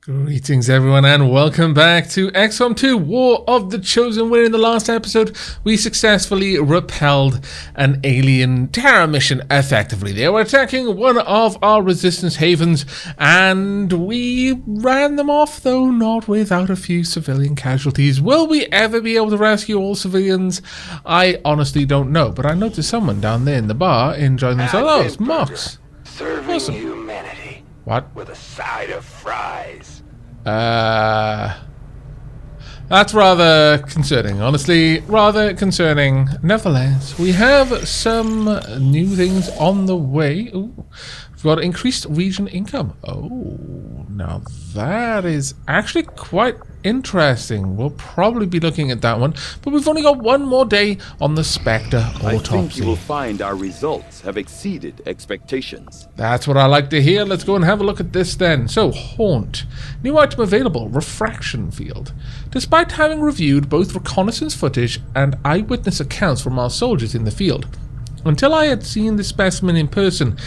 Greetings everyone and welcome back to XCOM 2 War of the Chosen, where in the last episode we successfully repelled an alien terror mission effectively. They were attacking one of our resistance havens and we ran them off, though not without a few civilian casualties. Will we ever be able to rescue all civilians? I honestly don't know, but I noticed someone down there in the bar enjoying themselves. Oh, it's Mox. Serving Awesome. humanity. What? With a side of fries. That's rather concerning, honestly, rather concerning. Nevertheless, we have some new things on the way. Ooh, we've got increased region income. Oh, now that is actually quite interesting. We'll probably be looking at that one, but we've only got one more day on the Spectre autopsy. I think you will find our results have exceeded expectations. That's what I like to hear. Let's go and have a look at this then. So, Haunt. New item available, Refraction Field. Despite having reviewed both reconnaissance footage and eyewitness accounts from our soldiers in the field, until I had seen the specimen in person,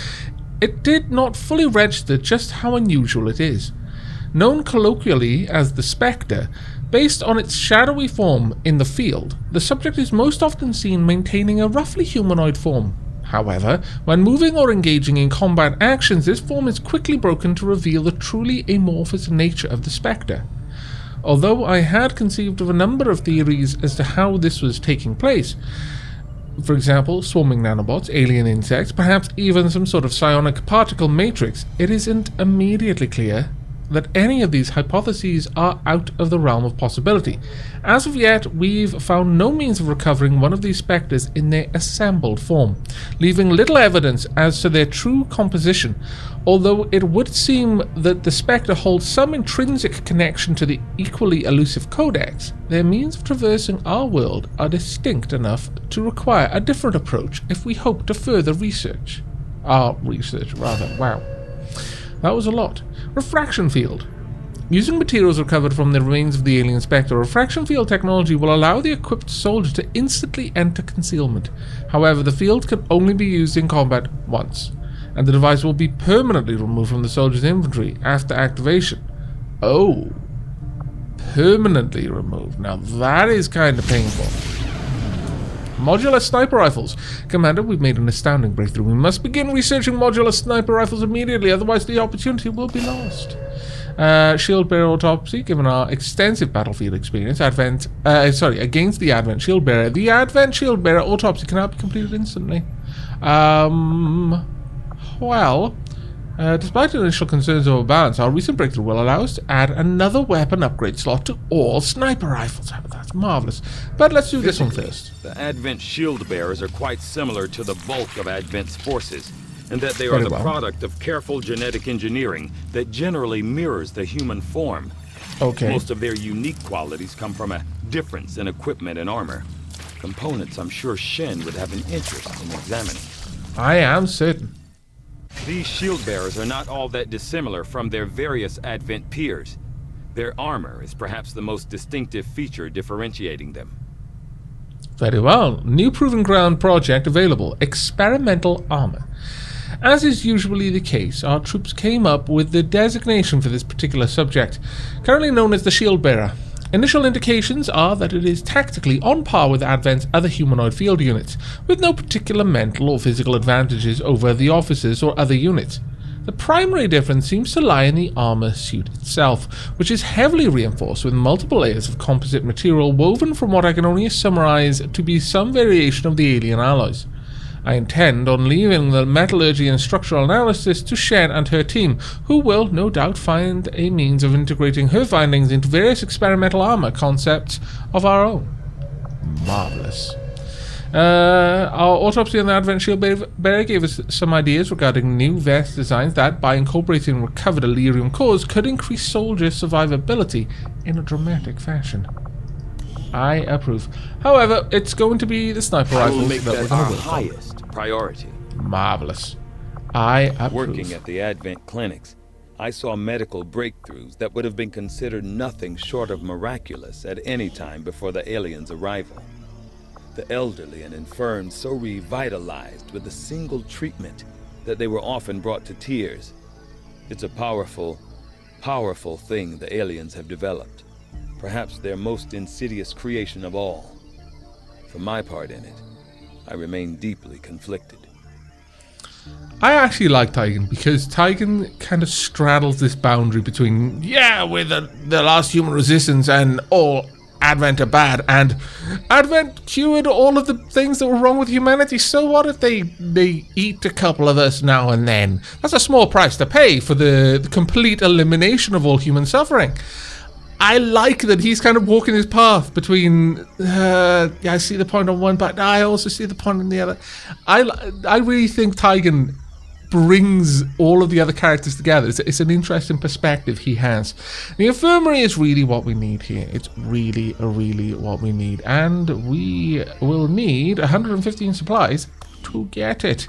it did not fully register just how unusual it is. Known colloquially as the Spectre, based on its shadowy form in the field, the subject is most often seen maintaining a roughly humanoid form. However, when moving or engaging in combat actions, this form is quickly broken to reveal the truly amorphous nature of the Spectre. Although I had conceived of a number of theories as to how this was taking place, for example, swarming nanobots, alien insects, perhaps even some sort of psionic particle matrix, it isn't immediately clear that any of these hypotheses are out of the realm of possibility. As of yet, we've found no means of recovering one of these spectres in their assembled form, leaving little evidence as to their true composition, although it would seem that the spectre holds some intrinsic connection to the equally elusive Codex. Their means of traversing our world are distinct enough to require a different approach if we hope to further research. Wow. That was a lot. Refraction Field. Using materials recovered from the remains of the alien spectre, refraction field technology will allow the equipped soldier to instantly enter concealment. However, the field can only be used in combat once, and the device will be permanently removed from the soldier's inventory after activation. Oh. Permanently removed. Now that is kind of painful. Modular sniper rifles. Commander, we've made an astounding breakthrough. We must begin researching modular sniper rifles immediately, otherwise the opportunity will be lost. Shield bearer autopsy. Given our extensive battlefield experience, against the Advent shield bearer. The Advent shield bearer autopsy cannot be completed instantly. Despite initial concerns over balance, our recent breakthrough will allow us to add another weapon upgrade slot to all sniper rifles. That's marvelous. But let's do this one first. The Advent shield bearers are quite similar to the bulk of Advent's forces, in that they are the product of careful genetic engineering that generally mirrors the human form. Okay. Most of their unique qualities come from a difference in equipment and armor. Components I'm sure Shen would have an interest in examining. I am certain. These shield bearers are not all that dissimilar from their various Advent peers. Their armor is perhaps the most distinctive feature differentiating them. Very well. New Proving Ground project available. Experimental armor. As is usually the case, our troops came up with the designation for this particular subject, currently known as the Shield Bearer. Initial indications are that it is tactically on par with Advent's other humanoid field units, with no particular mental or physical advantages over the officers or other units. The primary difference seems to lie in the armor suit itself, which is heavily reinforced with multiple layers of composite material woven from what I can only summarize to be some variation of the alien alloys. I intend on leaving the metallurgy and structural analysis to Shen and her team, who will no doubt find a means of integrating her findings into various experimental armor concepts of our own. Marvelous. Our autopsy on the Advent Shield Bearer gave us some ideas regarding new vest designs that, by incorporating recovered Illyrium cores, could increase soldier survivability in a dramatic fashion. I approve. However, it's going to be the sniper rifles I will make that that our highest priority. Marvelous. I approve. Working at the Advent clinics, I saw medical breakthroughs that would have been considered nothing short of miraculous at any time before the aliens' arrival. The elderly and infirm so revitalized with a single treatment that they were often brought to tears. It's a powerful powerful thing the aliens have developed. Perhaps their most insidious creation of all. For my part in it, I remain deeply conflicted. I actually like Tigan because Tigan kind of straddles this boundary between, yeah, we're the last human resistance and all Advent are bad, and Advent cured all of the things that were wrong with humanity. So what if they eat a couple of us now and then? That's a small price to pay for the complete elimination of all human suffering. I like that he's kind of walking his path between, I see the point on one, but I also see the point on the other. I really think Tigan brings all of the other characters together. It's an interesting perspective he has. The infirmary is really what we need here. It's really what we need. And we will need 115 supplies to get it.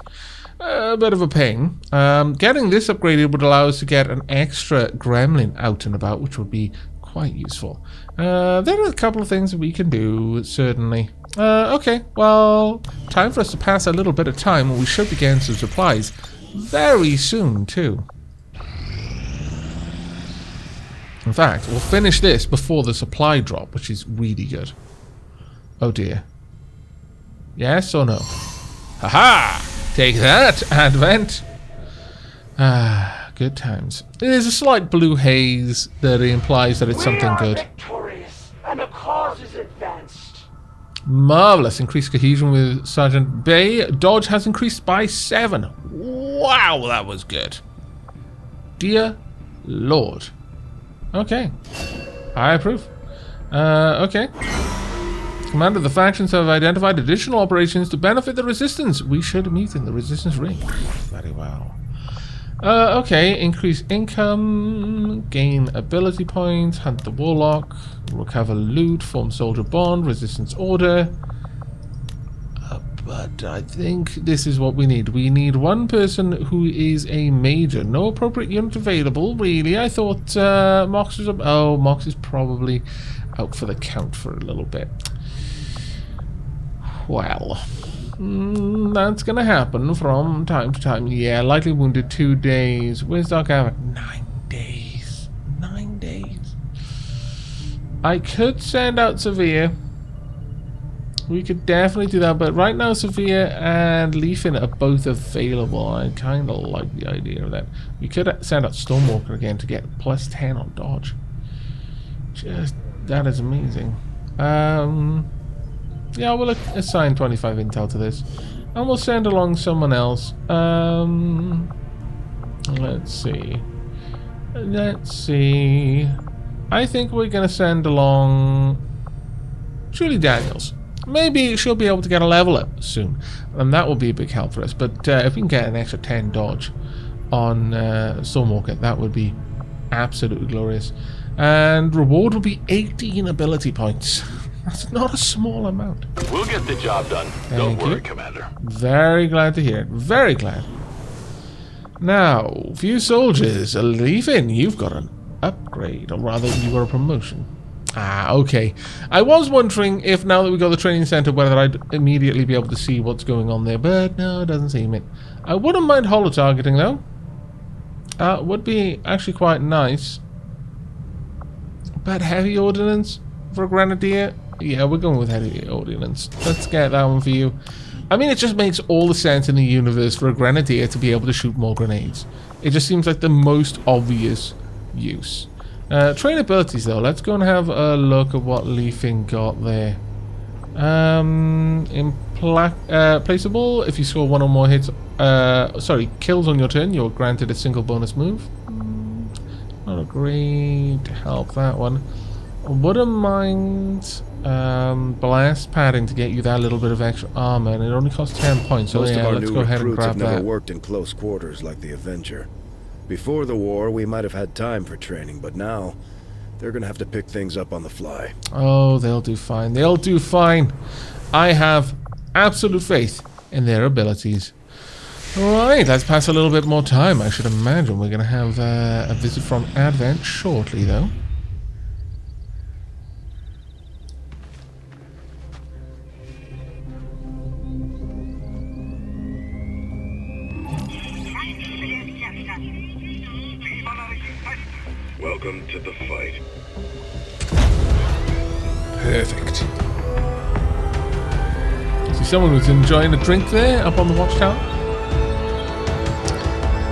A bit of a pain. Getting this upgraded would allow us to get an extra gremlin out and about, which would be quite useful. There are a couple of things that we can do, certainly. Okay, well, time for us to pass a little bit of time, and we should be getting some supplies very soon, too. In fact, we'll finish this before the supply drop, which is really good. Oh dear. Yes or no? Haha! Take that, Advent! Ah, good times. There's a slight blue haze that implies that it's something good. We are victorious, and the cause is advanced. Marvelous. Increased cohesion with Sergeant Bay. Dodge has increased by 7. Wow, that was good. Dear Lord. Okay. I approve. Okay. Commander, the factions have identified additional operations to benefit the Resistance. We should meet in the Resistance ring. Very well. Okay, increase income, gain ability points, hunt the warlock, recover loot, form soldier bond, resistance order. But I think this is what we need. We need one person who is a major. No appropriate unit available, really. I thought Mox was... Oh, Mox is probably out for the count for a little bit. Well... that's gonna happen from time to time. Yeah, lightly wounded 2 days. Where's Dark Aavak? 9 days. 9 days. I could send out Severe. We could definitely do that, but right now Severe and Leafin are both available. I kind of like the idea of that. We could send out Stormwalker again to get plus 10 on dodge. Just, that is amazing. Yeah, we'll assign 25 intel to this. And we'll send along someone else. Let's see. Let's see. I think we're going to send along Julie Daniels. Maybe she'll be able to get a level up soon. And that will be a big help for us. But if we can get an extra 10 dodge on Stormwalker, that would be absolutely glorious. And reward will be 18 ability points. That's not a small amount. We'll get the job done. Don't worry, Commander. Very glad to hear it. Very glad. Now, few soldiers, Leafin, you've got an upgrade, or rather, you got a promotion. Ah, okay. I was wondering if now that we got the training center, whether I'd immediately be able to see what's going on there, but no, it doesn't seem it. I wouldn't mind holo-targeting, though. Would be actually quite nice. But heavy ordnance for a grenadier? Yeah, we're going with heavy ordnance. Let's get that one for you. I mean, it just makes all the sense in the universe for a grenadier to be able to shoot more grenades. It just seems like the most obvious use. Train abilities, though. Let's go and have a look at what Leafin got there. Placeable. If you score 1 or more hits, kills on your turn, you're granted a single bonus move. Not a great help, that one. Wouldn't mind blast padding to get you that little bit of extra armor, and it only costs 10 points. So yeah, let's go ahead and grab that. Most of our new recruits have never worked in close quarters like the Avenger. Before the war, we might have had time for training, but now they're gonna have to pick things up on the fly. Oh, they'll do fine. They'll do fine. I have absolute faith in their abilities. Alright, let's pass a little bit more time. I should imagine we're gonna have a visit from Advent shortly, though. fight. Perfect. See, someone was enjoying a drink there up on the watchtower.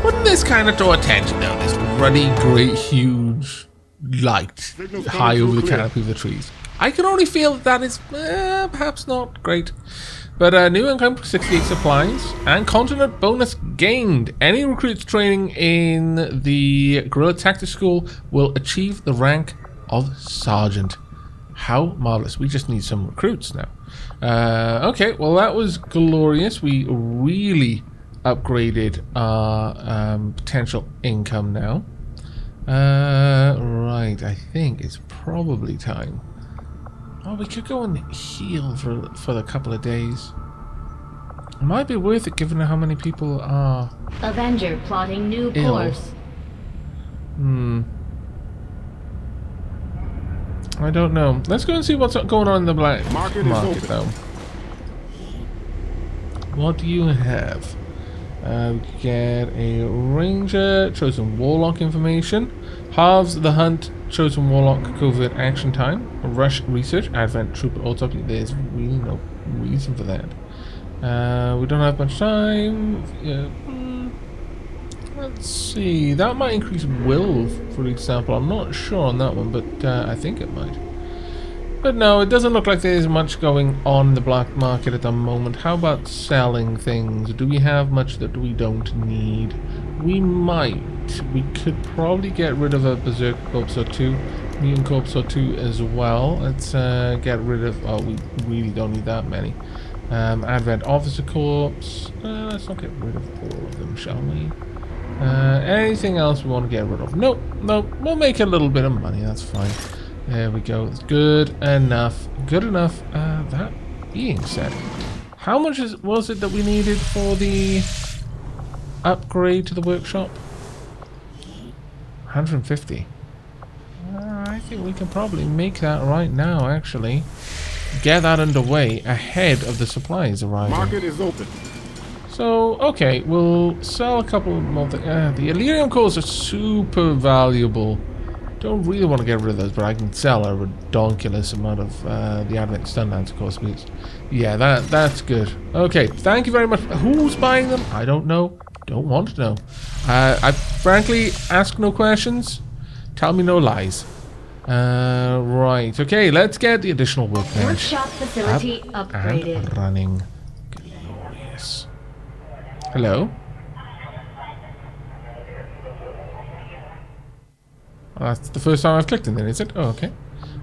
Wouldn't this kind of draw attention though? This ruddy, great, huge light high over the canopy of the trees. I can only feel that is perhaps not great. But new income 68 supplies and continent bonus gained. Any recruits training in the Guerrilla Tactics School will achieve the rank of Sergeant. How marvelous. We just need some recruits now. Okay, well that was glorious. We really upgraded our potential income now. Right, I think it's probably time. Oh, we could go and heal for a couple of days. It might be worth it given how many people are Avenger plotting new ill. course. I don't know. Let's go and see what's going on in the black market though. What do you have? We get a ranger, chosen warlock information, halves the hunt, chosen warlock covert action time, rush research, advent trooper autopsy. There's really no reason for that. We don't have much time. Yeah. Let's see. That might increase will, for example. I'm not sure on that one, but I think it might. But no, it doesn't look like there's much going on in the black market at the moment. How about selling things? Do we have much that we don't need? We might. We could probably get rid of a Berserk Corpse or two. Mutant Corpse or two as well. Let's get rid of... Oh, we really don't need that many. Advent Officer Corpse. Let's not get rid of all of them, shall we? Anything else we want to get rid of? Nope, nope. We'll make a little bit of money. That's fine. There we go. It's good enough. Good enough. That being said, how much was it that we needed for the upgrade to the workshop? 150. I think we can probably make that right now, actually. Get that underway ahead of the supplies arriving. Market is open. So, okay, we'll sell a couple more. The Elerium cores are super valuable. Don't really want to get rid of those, but I can sell a redonkulous amount of the Advent Stunlands, of course. Yeah, that's good. Okay, thank you very much. Who's buying them? I don't know. Don't want to know. I frankly ask no questions. Tell me no lies. Right. Okay, let's get the additional workbench. Workshop facility upgraded. And running. Glorious. Hello? Oh, that's the first time I've clicked in there, is it? Oh, okay.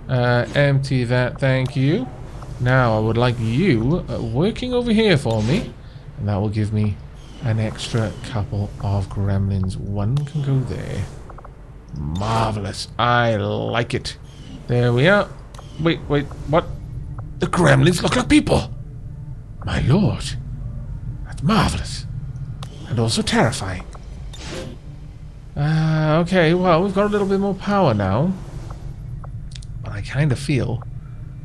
Empty that, thank you. Now I would like you working over here for me. And that will give me an extra couple of gremlins. One can go there. Marvelous. I like it. There we are. Wait, what? The gremlins look like people. My lord. That's marvelous. And also terrifying. Okay, well, we've got a little bit more power now. But I kind of feel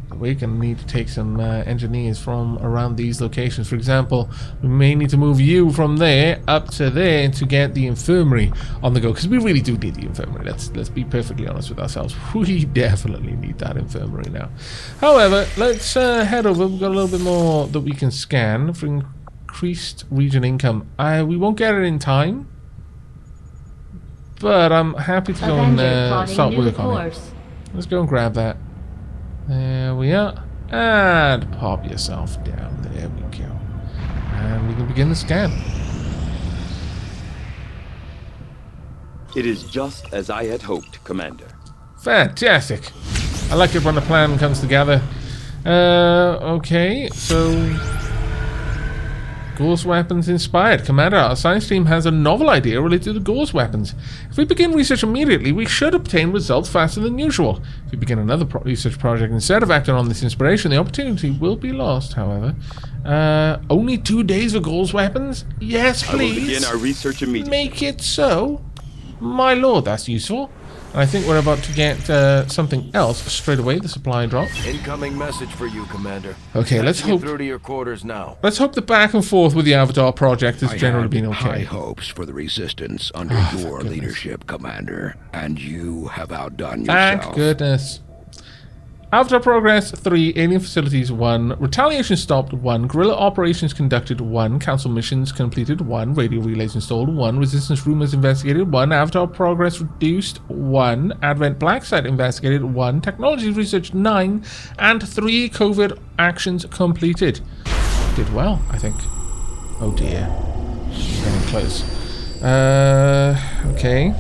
that we're going to need to take some engineers from around these locations. For example, we may need to move you from there up to there to get the infirmary on the go. Because we really do need the infirmary. Let's be perfectly honest with ourselves. We definitely need that infirmary now. However, let's head over. We've got a little bit more that we can scan for increased region income. We won't get it in time. But I'm happy to go and start work on it. Let's go and grab that. There we are. And pop yourself down. There we go. And we can begin the scan. It is just as I had hoped, Commander. Fantastic. I like it when the plan comes together. Okay, so... Gauss weapons inspired. Commander, our science team has a novel idea related to the Gauss weapons. If we begin research immediately, we should obtain results faster than usual. If we begin another research project instead of acting on this inspiration, the opportunity will be lost, however. Only 2 days for Gauss weapons? Yes, please. I will begin our research immediately. Make it so. My lord, that's useful. And I think we're about to get something else straight away, the supply drop. Incoming message for you, Commander. Okay, let's hope... through to your quarters now. Let's hope the back and forth with the Avatar project has generally been okay. High hopes for the Resistance under your leadership, Commander, and you have outdone yourself. Thank goodness. Avatar Progress 3, Alien Facilities 1, Retaliation stopped 1, Guerrilla Operations conducted 1, Council Missions completed 1, Radio Relays installed 1, Resistance Rumors investigated 1, Avatar Progress reduced 1, Advent Black Site investigated 1, Technology Research 9, and 3 COVID actions completed. Did well, I think. Oh dear. Getting close. Okay.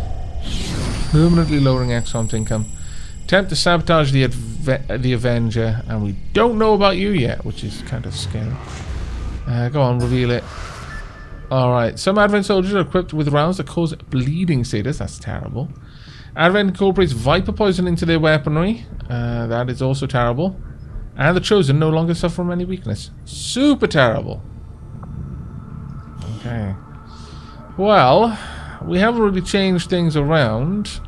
Permanently lowering XCOM's income. Attempt to sabotage the Avenger, and we don't know about you yet, which is kind of scary. Go on, reveal it. Alright, some Advent soldiers are equipped with rounds that cause bleeding status. That's terrible. Advent incorporates Viper poison into their weaponry. That is also terrible. And the Chosen no longer suffer from any weakness. Super terrible. Okay. Well, we haven't really changed things around.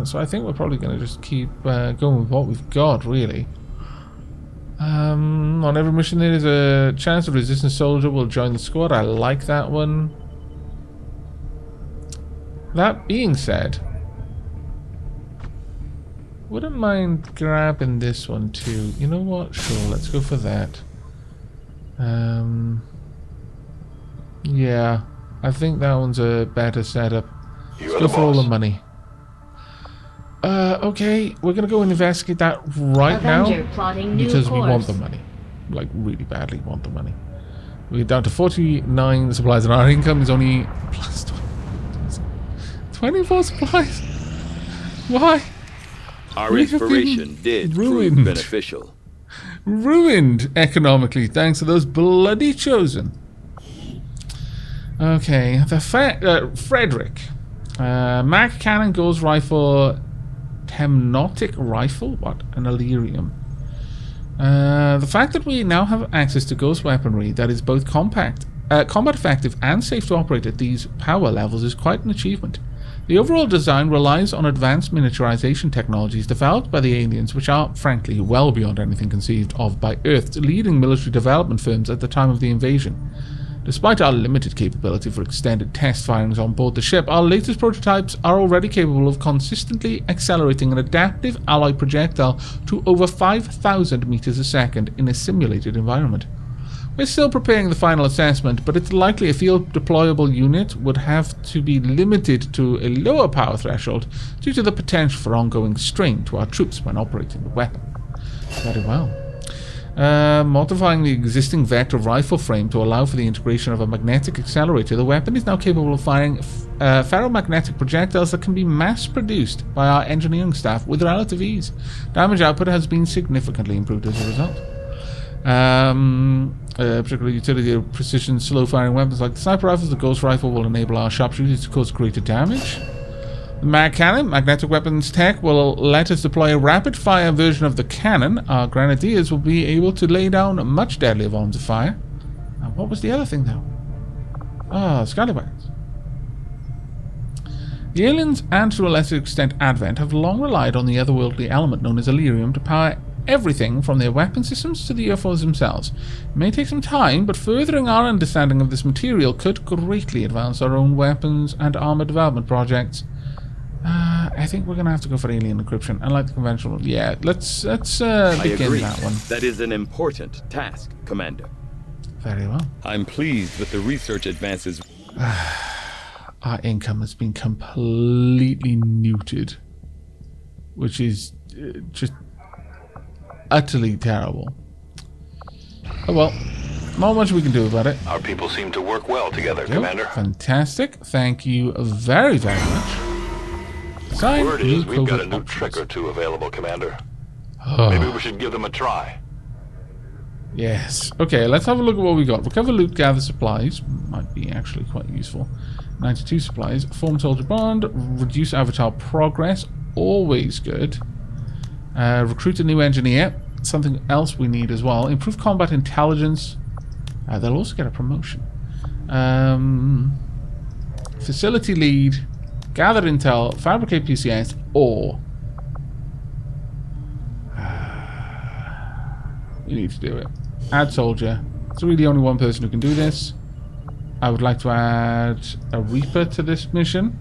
So I think we're probably going to just keep going with what we've got, really. On every mission there is a chance a resistance soldier will join the squad. I like that one. That being said, wouldn't mind grabbing this one too. You know what? Sure, let's go for that. Yeah, I think that one's a better setup. Let's go for all the money. Okay, we're gonna go and investigate that right now because we want the money, like really badly want the money. We're down to 49 supplies, and our income is only plus 24 supplies. Why? Our inspiration did prove beneficial. Ruined economically thanks to those bloody Chosen. Okay, the Frederick. Mag Cannon, Ghost Rifle, Temnotic Rifle? What? An Illyrium. The fact that we now have access to ghost weaponry that is both combat effective and safe to operate at these power levels is quite an achievement. The overall design relies on advanced miniaturization technologies developed by the aliens, which are, frankly, well beyond anything conceived of by Earth's leading military development firms at the time of the invasion. Despite our limited capability for extended test firings on board the ship, our latest prototypes are already capable of consistently accelerating an adaptive alloy projectile to over 5,000 meters a second in a simulated environment. We're still preparing the final assessment, but it's likely a field deployable unit would have to be limited to a lower power threshold due to the potential for ongoing strain to our troops when operating the weapon. Very well. Modifying the existing vector rifle frame to allow for the integration of a magnetic accelerator, the weapon is now capable of firing ferromagnetic projectiles that can be mass-produced by our engineering staff with relative ease. Damage output has been significantly improved as a result. Particularly utility of precision slow-firing weapons like the sniper rifles, the ghost rifle will enable our sharpshooters to cause greater damage. The mag cannon, magnetic weapons tech, will let us deploy a rapid-fire version of the cannon. Our grenadiers will be able to lay down much deadlier volumes of fire. And what was the other thing, though? Scallywags. The aliens, and to a lesser extent Advent, have long relied on the otherworldly element known as Illyrium to power everything from their weapon systems to the UFOs themselves. It may take some time, but furthering our understanding of this material could greatly advance our own weapons and armor development projects. I think we're gonna have to go for alien encryption, unlike the conventional. Yeah, let's begin that one. That is an important task, Commander. Very well. I'm pleased with the research advances. Our income has been completely neutered, which is just utterly terrible. Oh well, not much we can do about it. Our people seem to work well together, Commander. Fantastic. Thank you very, very much. Sign Word is we've got a new options. trick or two available, Commander. Oh. Maybe we should give them a try. Yes. Okay, let's have a look at what we got. Recover loot, gather supplies. Might be actually quite useful. 92 supplies. Form soldier bond. Reduce avatar progress. Always good. Recruit a new engineer. Something else we need as well. Improve combat intelligence. They'll also get a promotion. Facility lead. Gather intel, fabricate PCS, or... we need to do it. Add soldier. There's really only one person who can do this. I would like to add a Reaper to this mission.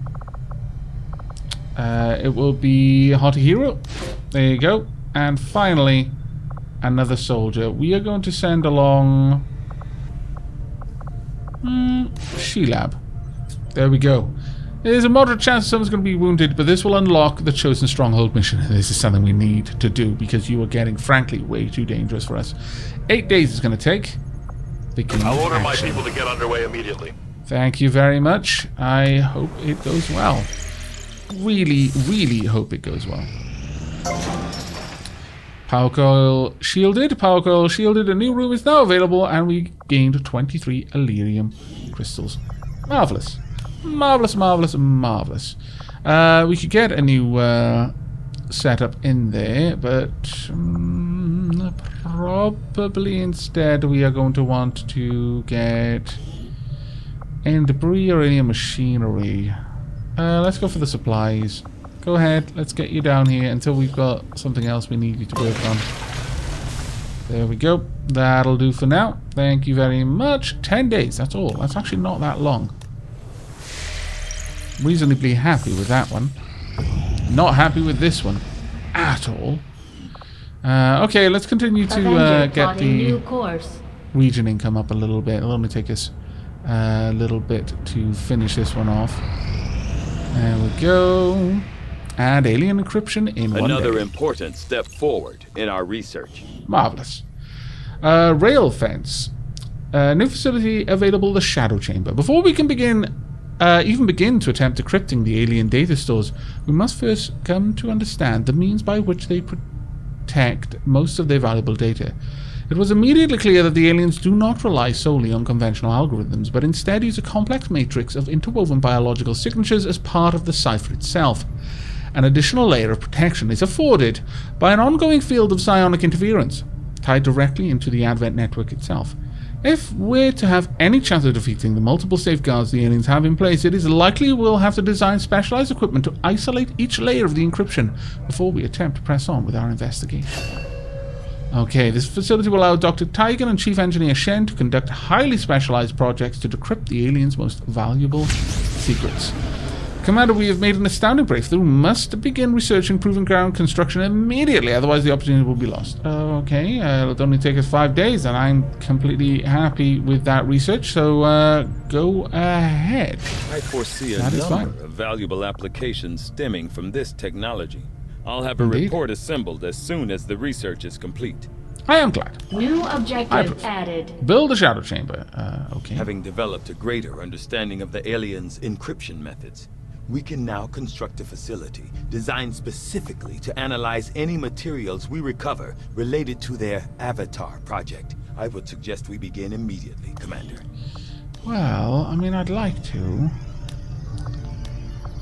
It will be Hottie Hero. There you go. And finally, another soldier. We are going to send along... She-Lab. There we go. There's a moderate chance someone's going to be wounded, but this will unlock the Chosen Stronghold mission. This is something we need to do because you are getting, frankly, way too dangerous for us. 8 days it's going to take. I'll order my people to get underway immediately. Thank you very much. I hope it goes well. Really, really hope it goes well. Power coil shielded. Power coil shielded. A new room is now available, and we gained 23 Elerium crystals. Marvelous. Marvelous, marvelous, marvelous. We could get a new setup in there, but probably instead we are going to want to get any debris or any machinery. Let's go for the supplies. Go ahead, let's get you down here until we've got something else we need you to work on. There we go. That'll do for now. Thank you very much. 10 days, that's all. That's actually not that long. Reasonably happy with that one. Not happy with this one at all. Okay, let's continue to get the region income up a little bit. It'll only take us a little bit to finish this one off. There we go. And alien encryption in one day. Another important step forward in our research. Marvelous. Rail fence. New facility available, the Shadow Chamber. Before we can even begin to attempt decrypting the alien data stores, we must first come to understand the means by which they protect most of their valuable data. It was immediately clear that the aliens do not rely solely on conventional algorithms, but instead use a complex matrix of interwoven biological signatures as part of the cipher itself. An additional layer of protection is afforded by an ongoing field of psionic interference, tied directly into the Advent network itself. If we're to have any chance of defeating the multiple safeguards the aliens have in place, it is likely we'll have to design specialized equipment to isolate each layer of the encryption before we attempt to press on with our investigation. Okay, this facility will allow Dr. Tigan and Chief Engineer Shen to conduct highly specialized projects to decrypt the aliens' most valuable secrets. Commander, we have made an astounding breakthrough. Must begin researching proving ground construction immediately, otherwise the opportunity will be lost. Okay, it'll only take us 5 days, and I'm completely happy with that research, so go ahead. I foresee a number of valuable applications stemming from this technology. I'll have a report assembled as soon as the research is complete. I am glad. New objective added. Build a shadow chamber. Okay. Having developed a greater understanding of the aliens' encryption methods, we can now construct a facility designed specifically to analyze any materials we recover related to their Avatar project. I would suggest we begin immediately, Commander. Well, I mean, I'd like to.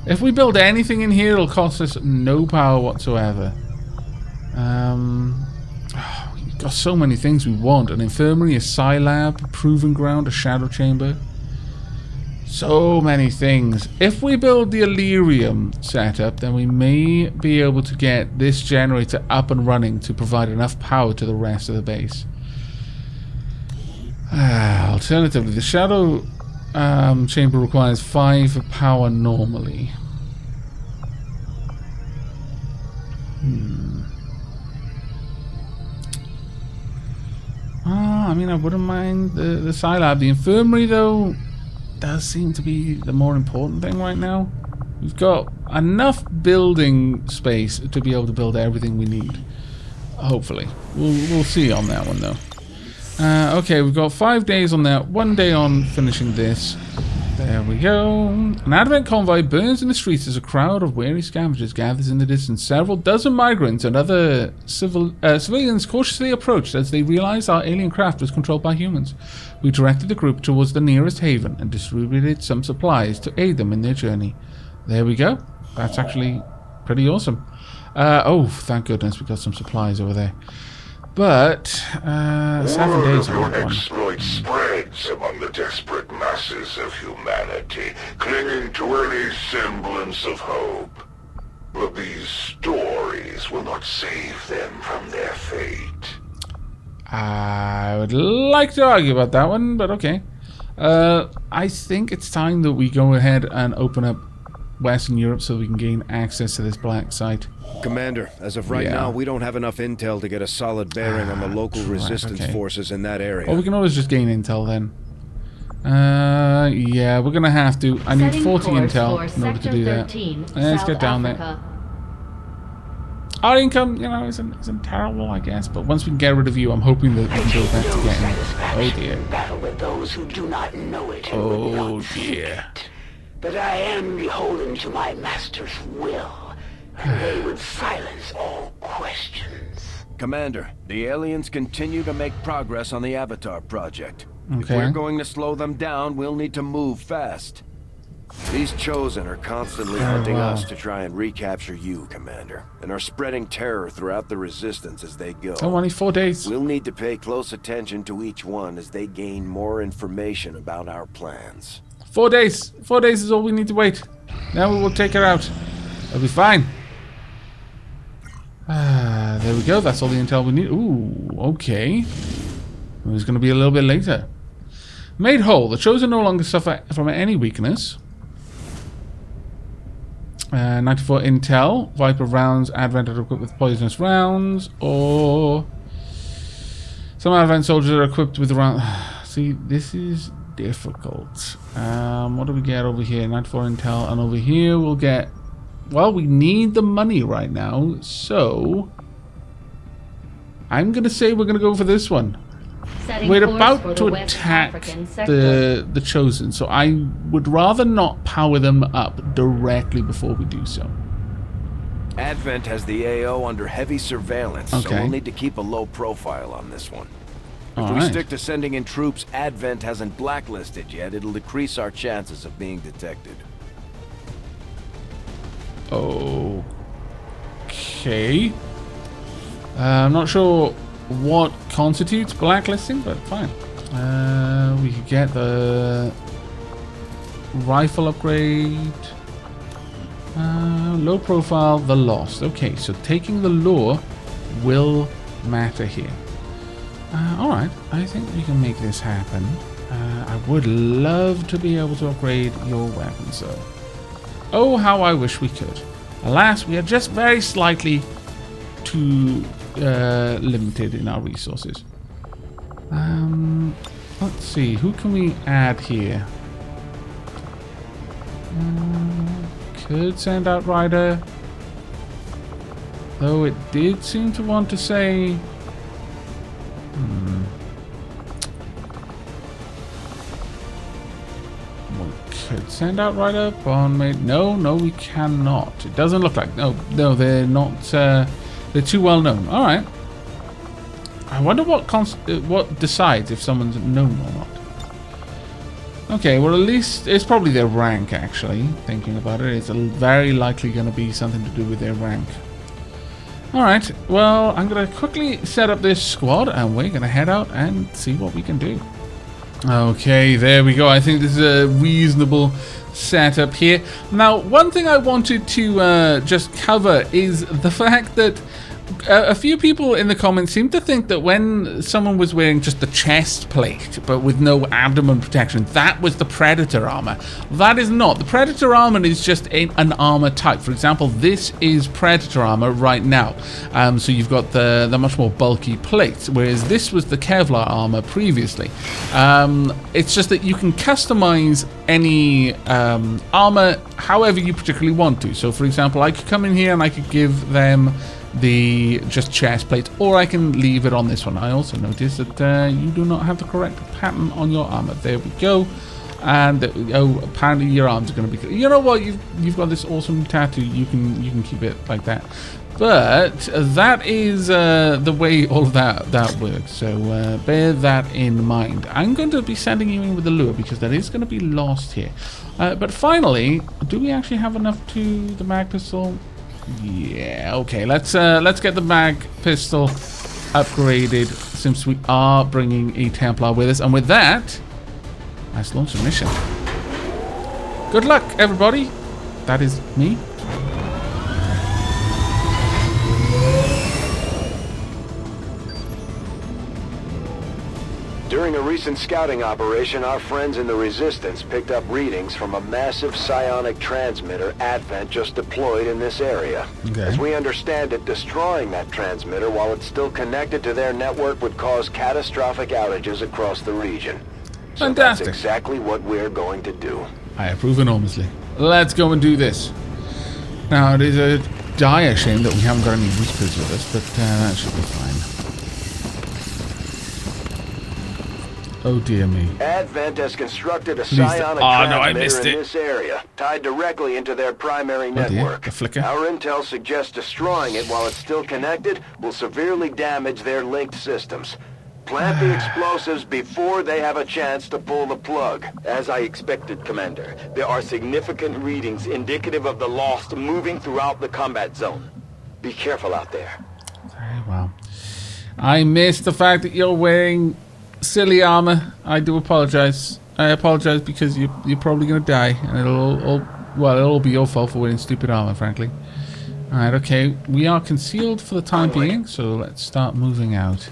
If we build anything in here, it'll cost us no power whatsoever. We've got so many things we want. An infirmary, a psi-lab, a proving ground, a shadow chamber. So many things. If we build the Elerium setup, then we may be able to get this generator up and running to provide enough power to the rest of the base. Alternatively, the shadow chamber requires 5 power normally. I mean, I wouldn't mind the psi-lab. The infirmary, though, does seem to be the more important thing right now. We've got enough building space to be able to build everything we need. Hopefully. We'll see on that one, though. Okay, we've got 5 days on that. 1 day on finishing this. There we go. An Advent convoy burns in the streets as a crowd of weary scavengers gathers in the distance. Several dozen migrants and other civilians cautiously approached as they realized our alien craft was controlled by humans. We directed the group towards the nearest haven and distributed some supplies to aid them in their journey. There we go. That's actually pretty awesome. Oh, thank goodness we got some supplies over there. But 7 days on that one. Exploit spreads. silence among the desperate masses of humanity, clinging to any semblance of hope. But these stories will not save them from their fate. I would like to argue about that one, but okay. I think it's time that we go ahead and open up Western Europe so we can gain access to this black site. Commander, as of right now, we don't have enough intel to get a solid bearing on the local resistance forces in that area. Well, we can always just gain intel then. Yeah, we're gonna have to. I need 40 intel in order to do that. Let's get down there. Our income, you know, isn't terrible, I guess. But once we can get rid of you, I'm hoping that we can go back to getting. Oh dear. Battle with those who do not know it. Oh dear. But I am beholden to my master's will, and they would silence all questions. Commander, the aliens continue to make progress on the Avatar project. Okay. If we're going to slow them down, we'll need to move fast. These Chosen are constantly hunting us to try and recapture you, Commander, and are spreading terror throughout the Resistance as they go. Oh, only 4 days. We'll need to pay close attention to each one as they gain more information about our plans. 4 days. 4 days is all we need to wait. Now we will take her out. It'll be fine. There we go. That's all the intel we need. Ooh, okay. It was going to be a little bit later. Made whole. The Chosen no longer suffer from any weakness. 94 intel. Viper rounds. Advent are equipped with poisonous rounds. Or some Advent soldiers are equipped with rounds. See, this is difficult. What do we get over here? 94 intel. And over here we'll get... Well, we need the money right now. So I'm going to say we're going to go for this one. We're about to attack the Chosen, so I would rather not power them up directly before we do so. Advent has the AO under heavy surveillance, so we'll need to keep a low profile on this one. If we stick to sending in troops Advent hasn't blacklisted yet, it'll decrease our chances of being detected. Okay. I'm not sure what constitutes blacklisting, but fine. We could get the rifle upgrade. Low profile, the lost. Okay, so taking the lure will matter here. Alright, I think we can make this happen. I would love to be able to upgrade your weapons though. Oh, how I wish we could. Alas, we are just very slightly too limited in our resources. Let's see, who can we add here? Could send out Ryder. Though it did seem to want to say... We could send out Ryder, Bondmate. No, we cannot. It doesn't look like... No, they're not... they're too well known. All right. I wonder what decides if someone's known or not. Okay, well at least it's probably their rank actually. Thinking about it, it's very likely going to be something to do with their rank. All right. Well, I'm going to quickly set up this squad, and we're going to head out and see what we can do. Okay, there we go. I think this is a reasonable setup here. Now, one thing I wanted to just cover is the fact that a few people in the comments seem to think that when someone was wearing just the chest plate but with no abdomen protection, that was the Predator armor. That is not. The Predator armor is just an armor type. For example, this is Predator armor right now. So you've got the much more bulky plates, whereas this was the Kevlar armor previously. It's just that you can customize any armor however you particularly want to. So for example, I could come in here and I could give them the just chest plate, or I can leave it on this one. I also noticed that you do not have the correct pattern on your armor. There we go. And oh, apparently your arms are going to be... You know what? You've got this awesome tattoo. You can keep it like that. But that is the way all of that works. So bear that in mind. I'm going to be sending you in with the lure because that is going to be lost here. But finally, do we actually have enough to the mag pistol? Yeah, okay, let's get the mag pistol upgraded since we are bringing a Templar with us. And with that, Let's launch a mission. Good luck, everybody. That is me. During a recent scouting operation, our friends in the Resistance picked up readings from a massive psionic transmitter Advent just deployed in this area. Okay. As we understand it, destroying that transmitter while it's still connected to their network would cause catastrophic outages across the region. So Fantastic. that's exactly what we're going to do. I approve enormously. Let's go and do this. Now, it is a dire shame that we haven't got any Reapers with us, but that should be fine. Oh dear me. Advent has constructed a Please psionic I missed transmitter it. in this area, tied directly into their primary dear, network. the flicker. Our intel suggests destroying it while it's still connected will severely damage their linked systems. Plant the explosives before they have a chance to pull the plug. As I expected, Commander, there are significant readings indicative of the Lost moving throughout the combat zone. Be careful out there. Very well. I missed the fact that you're wearing silly armor. I do apologize. I apologize because you're probably going to die, and it'll all be your fault for wearing stupid armor, frankly. Alright, okay. We are concealed for the time being, so let's start moving out.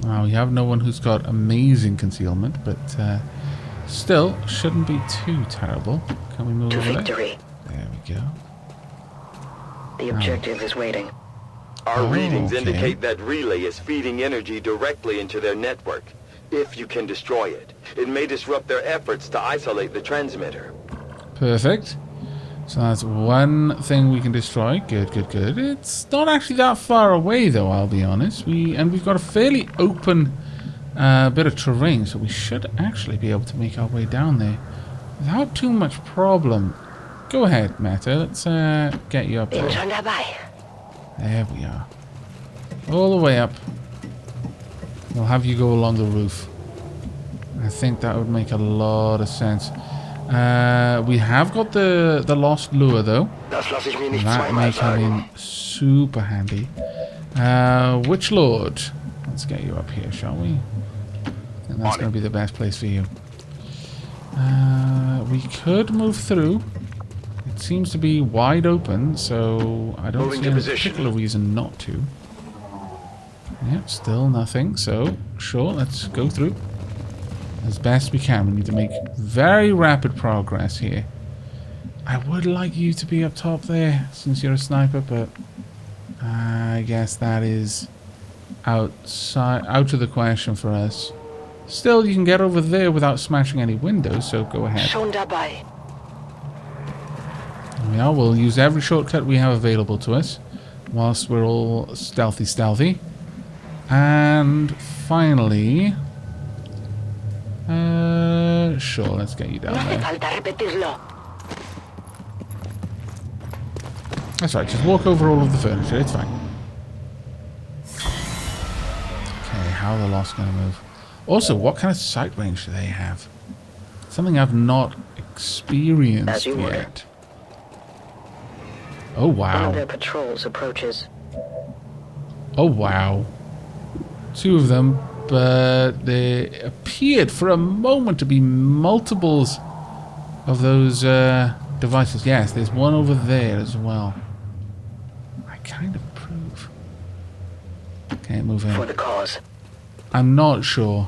We have no one who's got amazing concealment, but still shouldn't be too terrible. Can we move To over victory. there? There we go. The objective is waiting. Our readings okay. indicate that relay is feeding energy directly into their network. If you can destroy it, it may disrupt their efforts to isolate the transmitter. Perfect. So that's one thing we can destroy. Good, good, good. It's not actually that far away, though, I'll be honest. We've got a fairly open bit of terrain, so we should actually be able to make our way down there without too much problem. Go ahead, Meta. Let's get you up there. There we are. All the way up. We'll have you go along the roof. I think that would make a lot of sense. We have got the lost lure, though. That may come in super handy. Witch Lord. Let's get you up here, shall we? And that's going to be the best place for you. We could move through. It seems to be wide open, so I don't see any particular reason not to. Yep, still nothing. So, sure, let's go through as best we can. We need to make very rapid progress here. I would like you to be up top there, since you're a sniper, but I guess that is out of the question for us. Still, you can get over there without smashing any windows, so go ahead. Yeah, we'll use every shortcut we have available to us, whilst we're all stealthy. And finally, sure, let's get you down there. That's right, just walk over all of the furniture, it's fine. Okay, how are the Lost going to move? Also, what kind of sight range do they have? Something I've not experienced yet. Oh, wow. One of their patrols approaches. Oh, wow. Two of them, but they appeared for a moment to be multiples of those devices. Yes, there's one over there as well. I kind of approve. Can't move in. For the cause. I'm not sure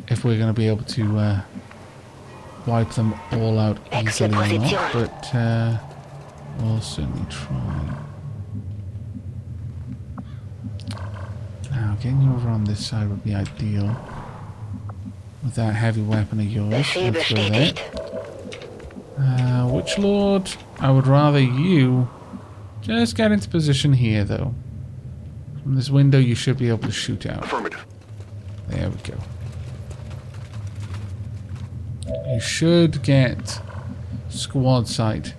if we're going to be able to wipe them all out easily or not, but we'll certainly try. Now, getting you over on this side would be ideal. With that heavy weapon of yours. Let's go there. Witch Lord, I would rather you just get into position here, though. From this window, you should be able to shoot out. Affirmative. There we go. You should get squad sight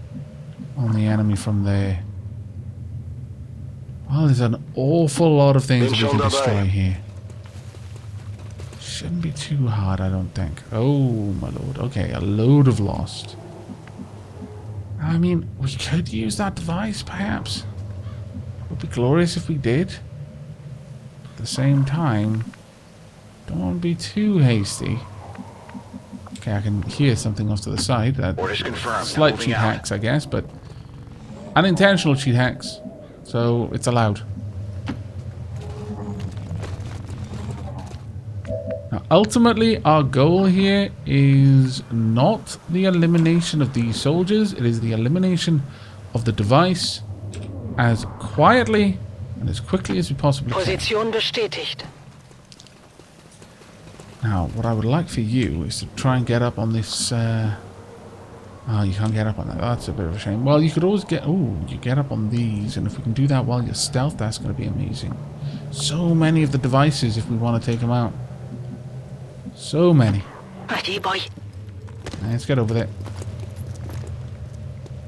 on the enemy from there. Well, there's an awful lot of things that we can destroy here. Shouldn't be too hard, I don't think. Oh, my lord. Okay, a load of Lost. I mean, we could use that device, perhaps. It would be glorious if we did. At the same time, don't want to be too hasty. Okay, I can hear something off to the side. Orders confirmed. Slight cheat hacks, I guess, but unintentional cheat hacks. So it's allowed. Now, ultimately, our goal here is not the elimination of these soldiers. It is the elimination of the device as quietly and as quickly as we possibly can. Position bestätigt. Now, what I would like for you is to try and get up on this... Oh, you can't get up on that. That's a bit of a shame. Well, you could always get... Oh, you get up on these, and if we can do that while you're stealth, that's going to be amazing. So many of the devices if we want to take them out. So many. Ready, boy. Let's get over there.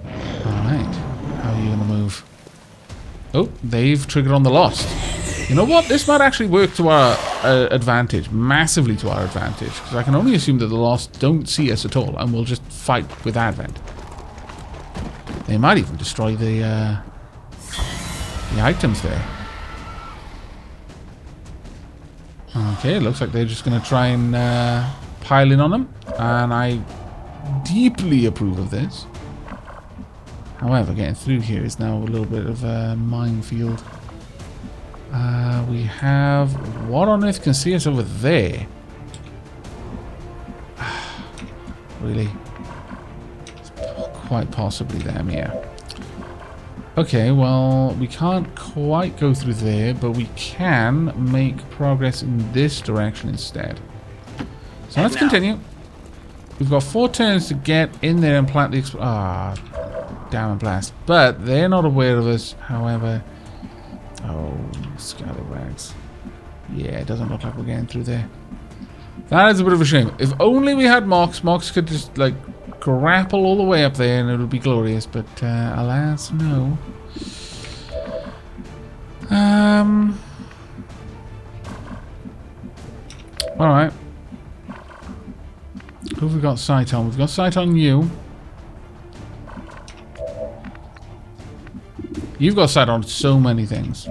Alright. How are you going to move? Oh, they've triggered on the Lost. You know what? This might actually work to our advantage. Massively to our advantage. Because I can only assume that the Lost don't see us at all. And we'll just fight with Advent. They might even destroy the items there. Okay, it looks like they're just going to try and pile in on them. And I deeply approve of this. However, getting through here is now a little bit of a minefield. We have... What on earth can see us over there? Really? It's quite possibly them, yeah. Okay, well, we can't quite go through there, but we can make progress in this direction instead. So let's continue. We've got 4 turns to get in there and plant the... damn and blast. But they're not aware of us, however... Oh, scallywags. Yeah, it doesn't look like we're getting through there. That is a bit of a shame. If only we had Mox. Mox could just, like, grapple all the way up there and it would be glorious. But, alas, no. Alright. Who have we got sight on? We've got sight on you. You've got sight on so many things.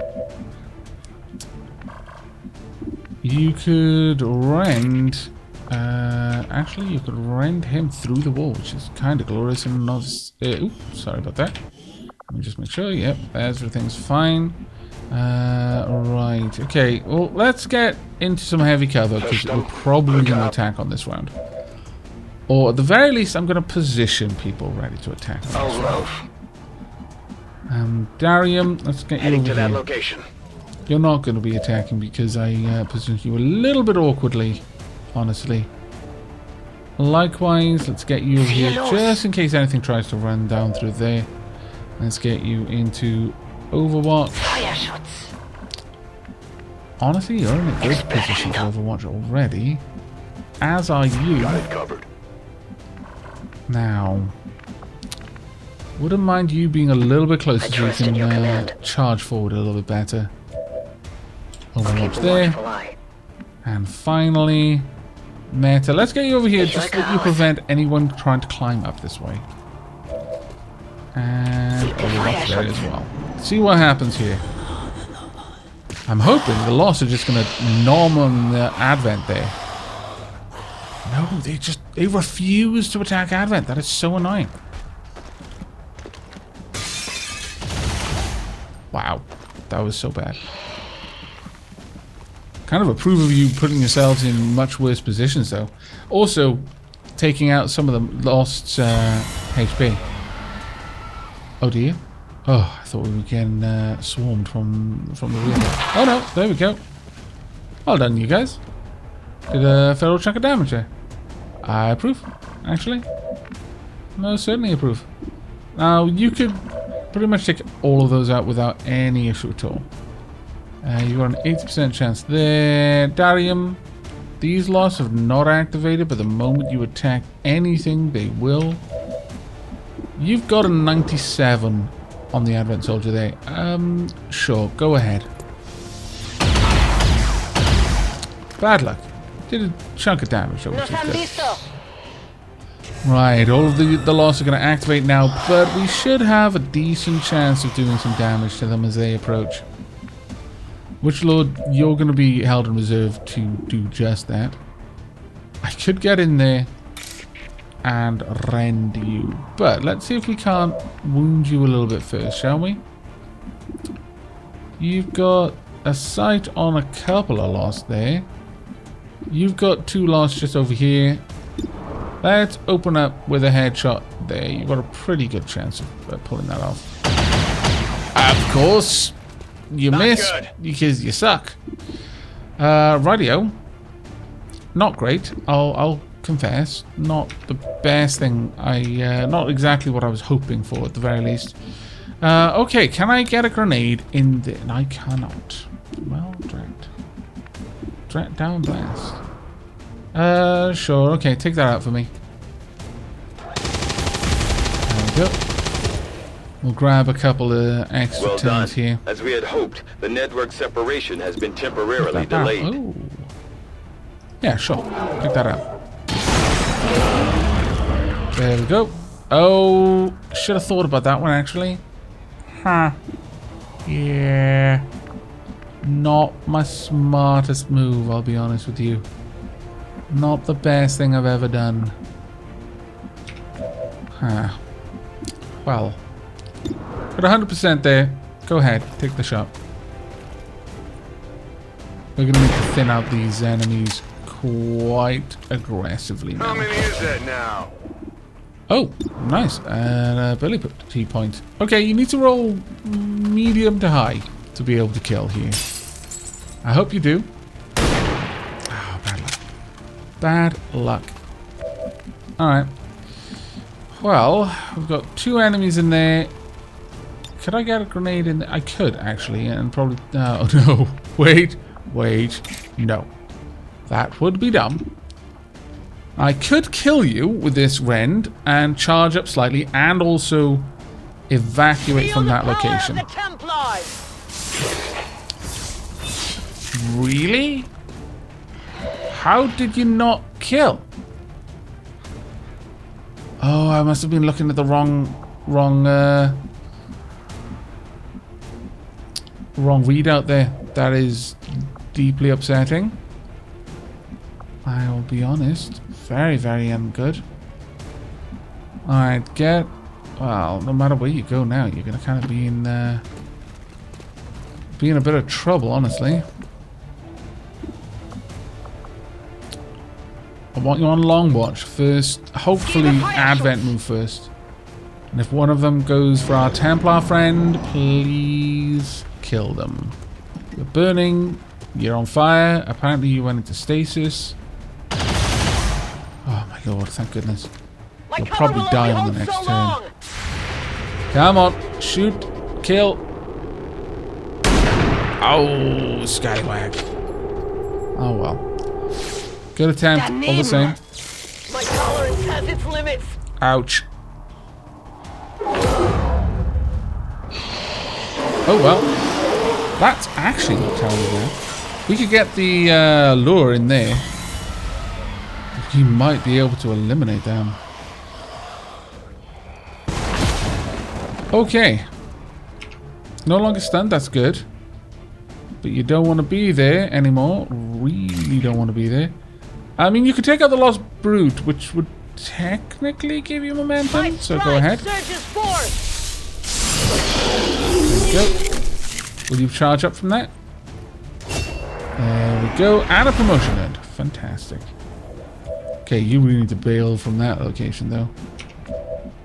You could rend... actually, you could rend him through the wall, which is kind of glorious and not... oops, sorry about that. Let me just make sure. Yep, everything's fine. Right. Okay, well, let's get into some heavy cover, because we're probably going to attack on this round. Or at the very least, I'm going to position people ready to attack. Darium, let's get you over to that here. location. You're not going to be attacking because I positioned you a little bit awkwardly, honestly. Likewise, let's get you over here just in case anything tries to run down through there. Let's get you into Overwatch. Honestly, you're in a good position for Overwatch already. As are you. Got it covered. Now... Wouldn't mind you being a little bit closer so you can charge forward a little bit better. Overwatch there. And finally, Meta. Let's get you over here just so that you prevent anyone trying to climb up this way. And Overwatch there as well. See what happens here. I'm hoping the Lost are just going to nom on the Advent there. No, they refuse to attack Advent. That is so annoying. Wow, that was so bad. Kind of approve of you putting yourselves in much worse positions, though. Also, taking out some of the Lost's HP. Oh dear. Oh, I thought we were getting swarmed from the rear. Oh no, there we go. Well done, you guys. Did a fair old chunk of damage there. I approve, actually. Most certainly approve. Now, you could pretty much take all of those out without any issue at all. You've got an 80% chance there. Darium, these Losts have not activated, but the moment you attack anything, they will. You've got a 97 on the Advent Soldier there. Sure, go ahead. Bad luck. Did a chunk of damage, which is good. Right, all of the Losts are going to activate now, but we should have a decent chance of doing some damage to them as they approach. Witch Lord, you're going to be held in reserve to do just that. I could get in there and rend you. But let's see if we can't wound you a little bit first, shall we? You've got a sight on a couple of lost there. You've got 2 lost just over here. Let's open up with a headshot there. You've got a pretty good chance of pulling that off. Of course, you miss because you suck. Radio. Not great. I'll confess. Not the best thing. Not exactly what I was hoping for at the very least. Okay, can I get a grenade in the... I cannot. Well, drat down blast. Sure. Okay, take that out for me. There we go. We'll grab a couple of extra turns here. As we had hoped, the network separation has been temporarily delayed. Oh. Yeah, sure. Pick that out. There we go. Oh, should have thought about that one actually. Huh. Yeah. Not my smartest move, I'll be honest with you. Not the best thing I've ever done. Huh. Well. Got 100% there. Go ahead, take the shot. We're gonna need to thin out these enemies quite aggressively now. How many is that now? Oh, nice. And ability point. Okay, you need to roll medium to high to be able to kill here. I hope you do. Oh, bad luck. Bad luck. Alright. Well, we've got 2 enemies in there. Could I get a grenade in there? I could, actually, and probably... Oh, no. Wait. No. That would be dumb. I could kill you with this rend and charge up slightly and also evacuate from that location. Really? How did you not kill? Oh, I must have been looking at the wrong readout there. That is deeply upsetting. I will be honest. Very, very ungood. Alright, well, no matter where you go now, you're gonna kind of be in a bit of trouble, honestly. I want you on long watch first. Hopefully Advent move first. And if one of them goes for our Templar friend, please kill them. You're burning. You're on fire. Apparently you went into stasis. Oh my lord, thank goodness. You'll probably die on the next turn. Come on. Shoot. Kill. Oh, scallywag. Oh well. Good attempt, all the same. My tolerance has its limits. Ouch. Oh well. That's actually not terrible there. We could get the lure in there. You might be able to eliminate them. Okay. No longer stunned, that's good. But you don't want to be there anymore. Really don't want to be there. I mean, you could take out the Lost Brute, which would technically give you momentum. So go ahead. There you go. Will you charge up from that? There we go. And a promotion earned. Fantastic. Okay, you really need to bail from that location, though.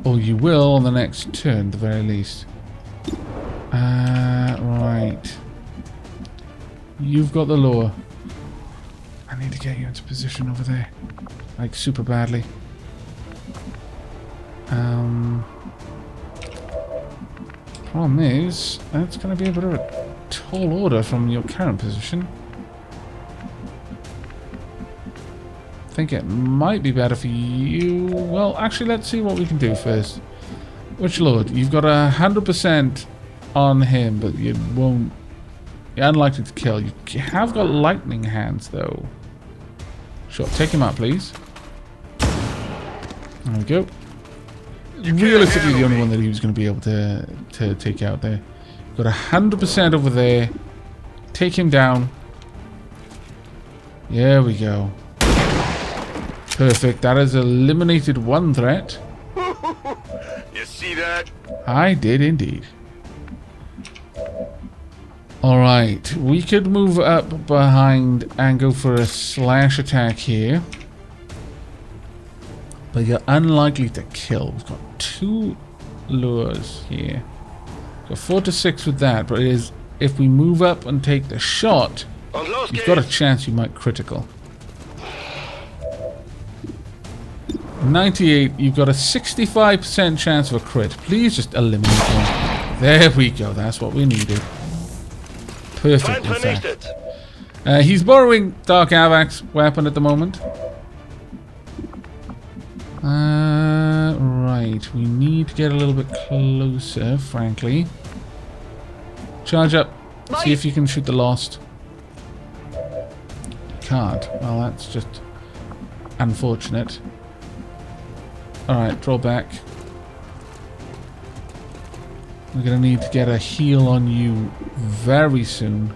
Or you will on the next turn, at the very least. Right. You've got the lure. I need to get you into position over there. Like, super badly. Problem is, that's going to be a bit of a tall order from your current position. I think it might be better for you. Well, actually, let's see what we can do first. Which lord? You've got 100% on him, but you won't... You're unlikely to kill. You have got lightning hands, though. Sure, take him out, please. There we go. Realistically, the only one that he was going to be able to take out there. Got 100% over there. Take him down. There we go. Perfect. That has eliminated one threat. You see that? I did indeed. Alright, we could move up behind and go for a slash attack here. But you're unlikely to kill. We've got 2 lures here. Got 4 to 6 with that, but it is, if we move up and take the shot, you've got a chance you might critical. 98, you've got a 65% chance of a crit. Please just eliminate one. There we go, that's what we needed. Perfect, in fact. He's borrowing Dark Aavak's weapon at the moment. Right, we need to get a little bit closer, frankly. Charge up, see if you can shoot the Lost. You can't. Well, that's just unfortunate. Alright, draw back. We're going to need to get a heal on you very soon.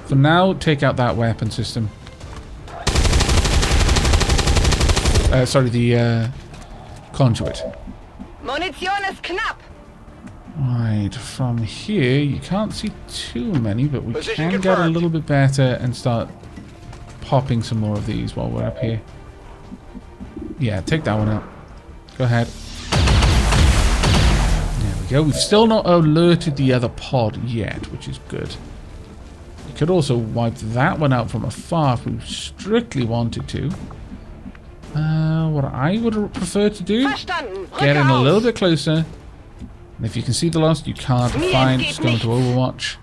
For now, take out that weapon system. Sorry, the conduit. Munition ist knapp. Right, from here, you can't see too many, but we can get a little bit better and start popping some more of these while we're up here. Yeah, take that one out. Go ahead. There we go. We've still not alerted the other pod yet, which is good. We could also wipe that one out from afar if we strictly wanted to. What I would prefer to do, get in a little bit closer. And if you can see the Lost, you can't. Fine, just go into Overwatch.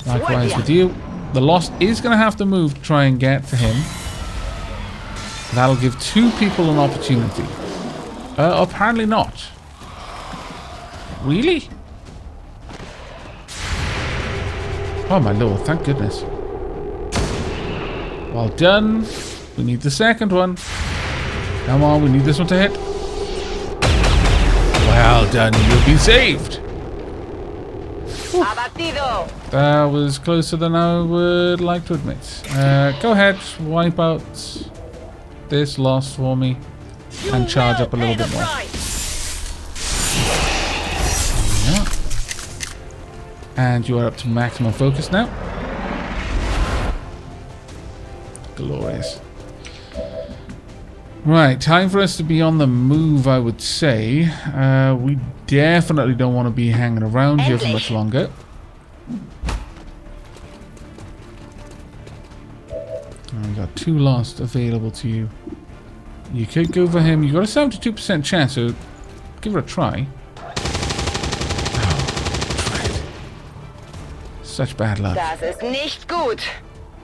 Likewise with you. The Lost is going to have to move to try and get to him. That'll give 2 people an opportunity. Apparently not. Really? Oh my lord, thank goodness. Well done. We need the second one. Come on, we need this one to hit. Well done, you've been saved. That was closer than I would like to admit. Go ahead, wipe out this Lost for me and charge up a little bit more. Yeah. And you are up to maximum focus now. Glorious. Right, time for us to be on the move, I would say. We definitely don't want to be hanging around here for much longer. We've got 2 Lost available to you. You could go for him. You've got a 72% chance, so give it a try. Oh, such bad luck. Das ist nicht gut.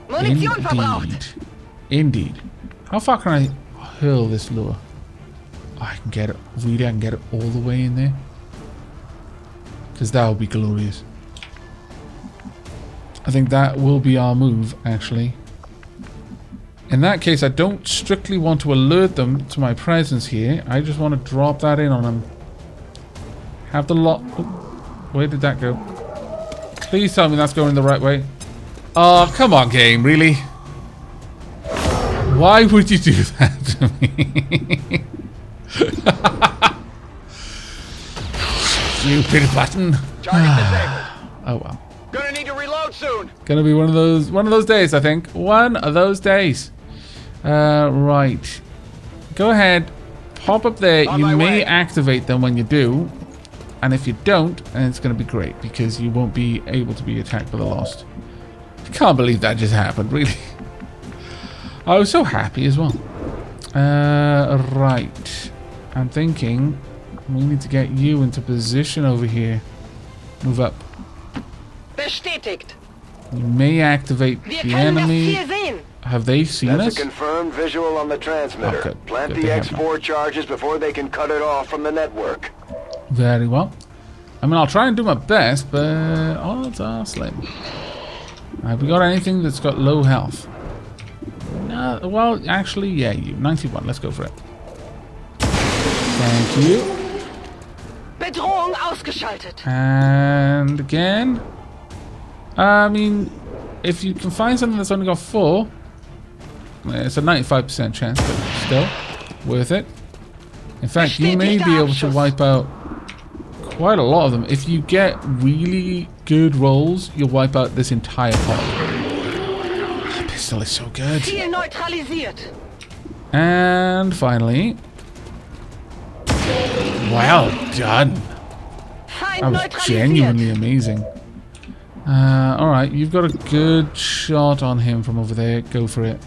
Munition verbraucht. Indeed. How far can I hurl this lure? Oh, I can get it. Really, I can get it all the way in there. Because that would be glorious. I think that will be our move, actually. In that case, I don't strictly want to alert them to my presence here. I just want to drop that in on them. Have the lot... Oh, where did that go? Please tell me that's going the right way. Oh, come on, game, really? Why would you do that to me? Stupid button. Oh well. Gonna need to reload soon. Gonna be one of those days, I think. One of those days. Right. Go ahead. Pop up there. You may activate them when you do. And if you don't, then it's gonna be great because you won't be able to be attacked by the Lost. I can't believe that just happened, really. I was so happy as well. Right. I'm thinking we need to get you into position over here. Move up. Bestätigt. You may activate the enemy. Have they seen us? That's a confirmed visual on the transmitter. Oh, good. Plant Good, the they have X4 charges before they can cut it off from the network. Very well. I mean, I'll try and do my best, but odds are slim. Have we got anything that's got low health? No, well, actually, yeah, you. 91. Let's go for it. Thank you. Bedrohung ausgeschaltet. And again. I mean, if you can find something that's only got 4, It's a 95% chance, but still worth it. In fact, you may be able to wipe out quite a lot of them. If you get really good rolls, you'll wipe out this entire pod. The pistol is so good. And finally, well done. That was genuinely amazing. Alright, you've got a good shot on him from over there. Go for it.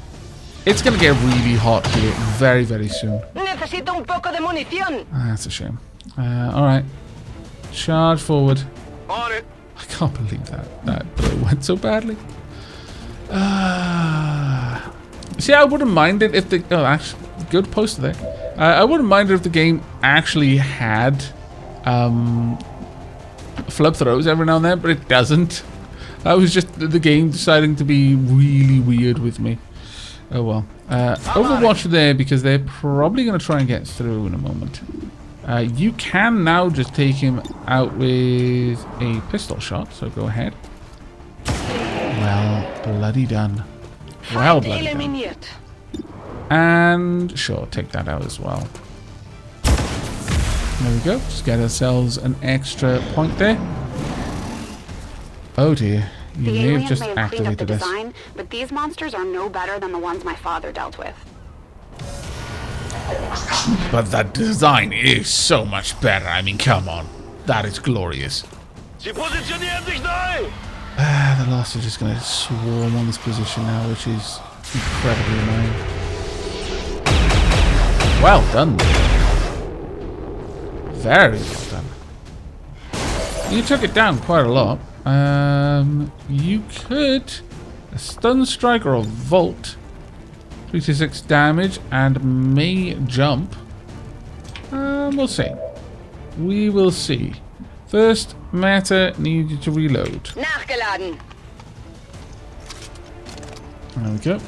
It's going to get really hot here very, very soon. That's a shame. Alright. Charge forward. On it. I can't believe that blow went so badly. See, I wouldn't mind it if the... Oh, actually, good poster there. I wouldn't mind it if the game actually had flub throws every now and then, but it doesn't. That was just the game deciding to be really weird with me. Oh well. Overwatch there because they're probably going to try and get through in a moment. You can now just take him out with a pistol shot, so go ahead. Well, bloody done. Well, bloody done. And sure, take that out as well. There we go. Just get ourselves an extra point there. Oh dear. You may have just activated us. But these monsters are no better than the ones my father dealt with. But that design is so much better. I mean, come on. That is glorious. Sie positionieren sich neu! The Lost are just going to swarm on this position now, which is incredibly annoying. Well done. Very well done. You took it down quite a lot. You could a stun strike or a vault, 3 to 6 damage, and may jump. We'll see. We will see. First, Matter needs you to reload. Nachgeladen. There we go.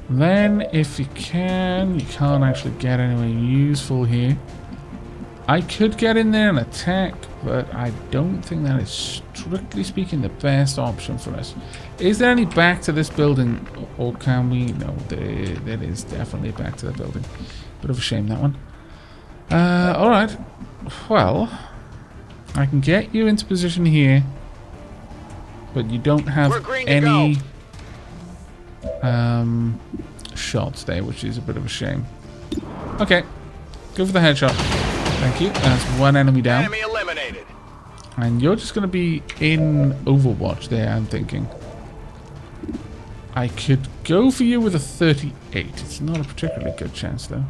Then, if you can't actually get anywhere useful here. I could get in there and attack, but I don't think that is, strictly speaking, the best option for us. Is there any back to this building, or can we? No, there is definitely back to the building. Bit of a shame, that one. Alright. Well, I can get you into position here, but you don't have any shots there, which is a bit of a shame. Okay, go for the headshot. Thank you. That's one enemy down. Enemy eliminated. And you're just going to be in Overwatch there, I'm thinking. I could go for you with a 38. It's not a particularly good chance, though.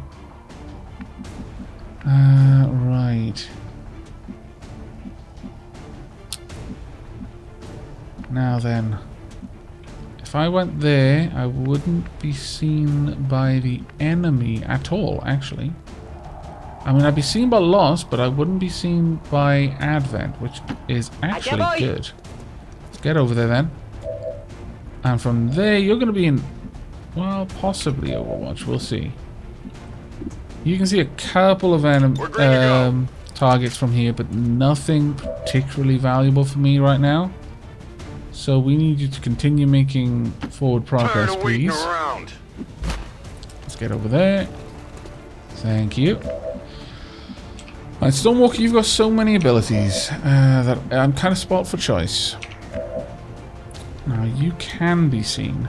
Right. Now then. If I went there, I wouldn't be seen by the enemy at all, actually. I mean, I'd be seen by Lost, but I wouldn't be seen by Advent, which is actually good. Let's get over there then. And from there, you're going to be in, well, possibly Overwatch. We'll see. You can see a couple of targets from here, but nothing particularly valuable for me right now. So we need you to continue making forward progress, please. Let's get over there. Thank you. Right, Stormwalker, you've got so many abilities that I'm kind of spot for choice. Now, you can be seen.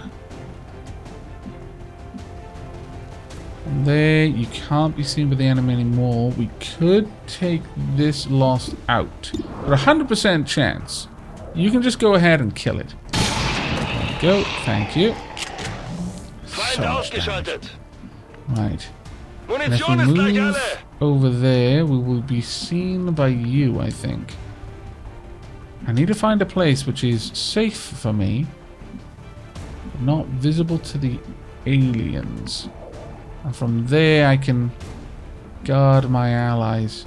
From there, you can't be seen by the enemy anymore. We could take this Lost out. But 100% chance. You can just go ahead and kill it. There we go. Thank you. So much damage. Right. And if we move over there, we will be seen by you, I think. I need to find a place which is safe for me, but not visible to the aliens. And from there, I can guard my allies.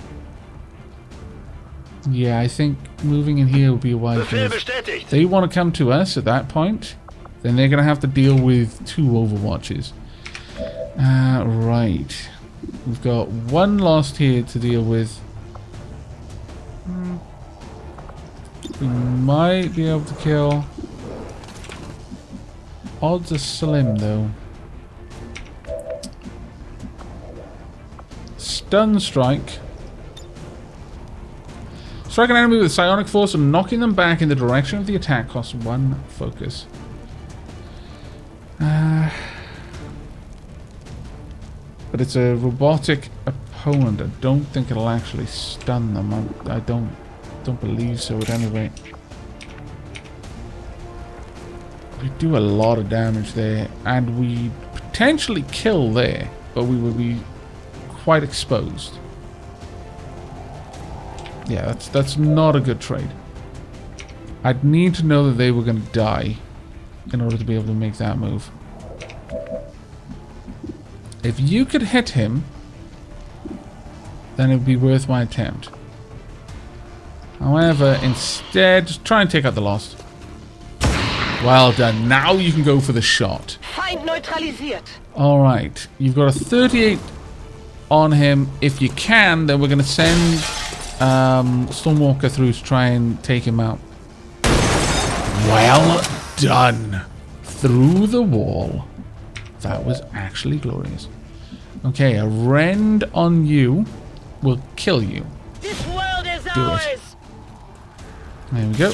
Yeah, I think moving in here would be a wise move. They want to come to us at that point, then they're going to have to deal with 2 Overwatches. Right. We've got one Lost here to deal with. We might be able to kill. odds are slim, though. Stun strike. Strike an enemy with psionic force and knocking them back in the direction of the attack costs 1 focus. But it's a robotic opponent. I don't think it'll actually stun them. I don't believe so at any rate. We do a lot of damage there, and we potentially kill there, but we would be quite exposed. Yeah, that's not a good trade. I'd need to know that they were going to die in order to be able to make that move. If you could hit him, then it would be worth my attempt. However, instead, just try and take out the Lost. Well done. Now you can go for the shot. Feind neutralisiert. Alright. You've got a 38 on him. If you can, then we're going to send Stormwalker through to try and take him out. Well done. Through the wall. That was actually glorious. Okay, a rend on you will kill you. This world is Do ours. it. There we go.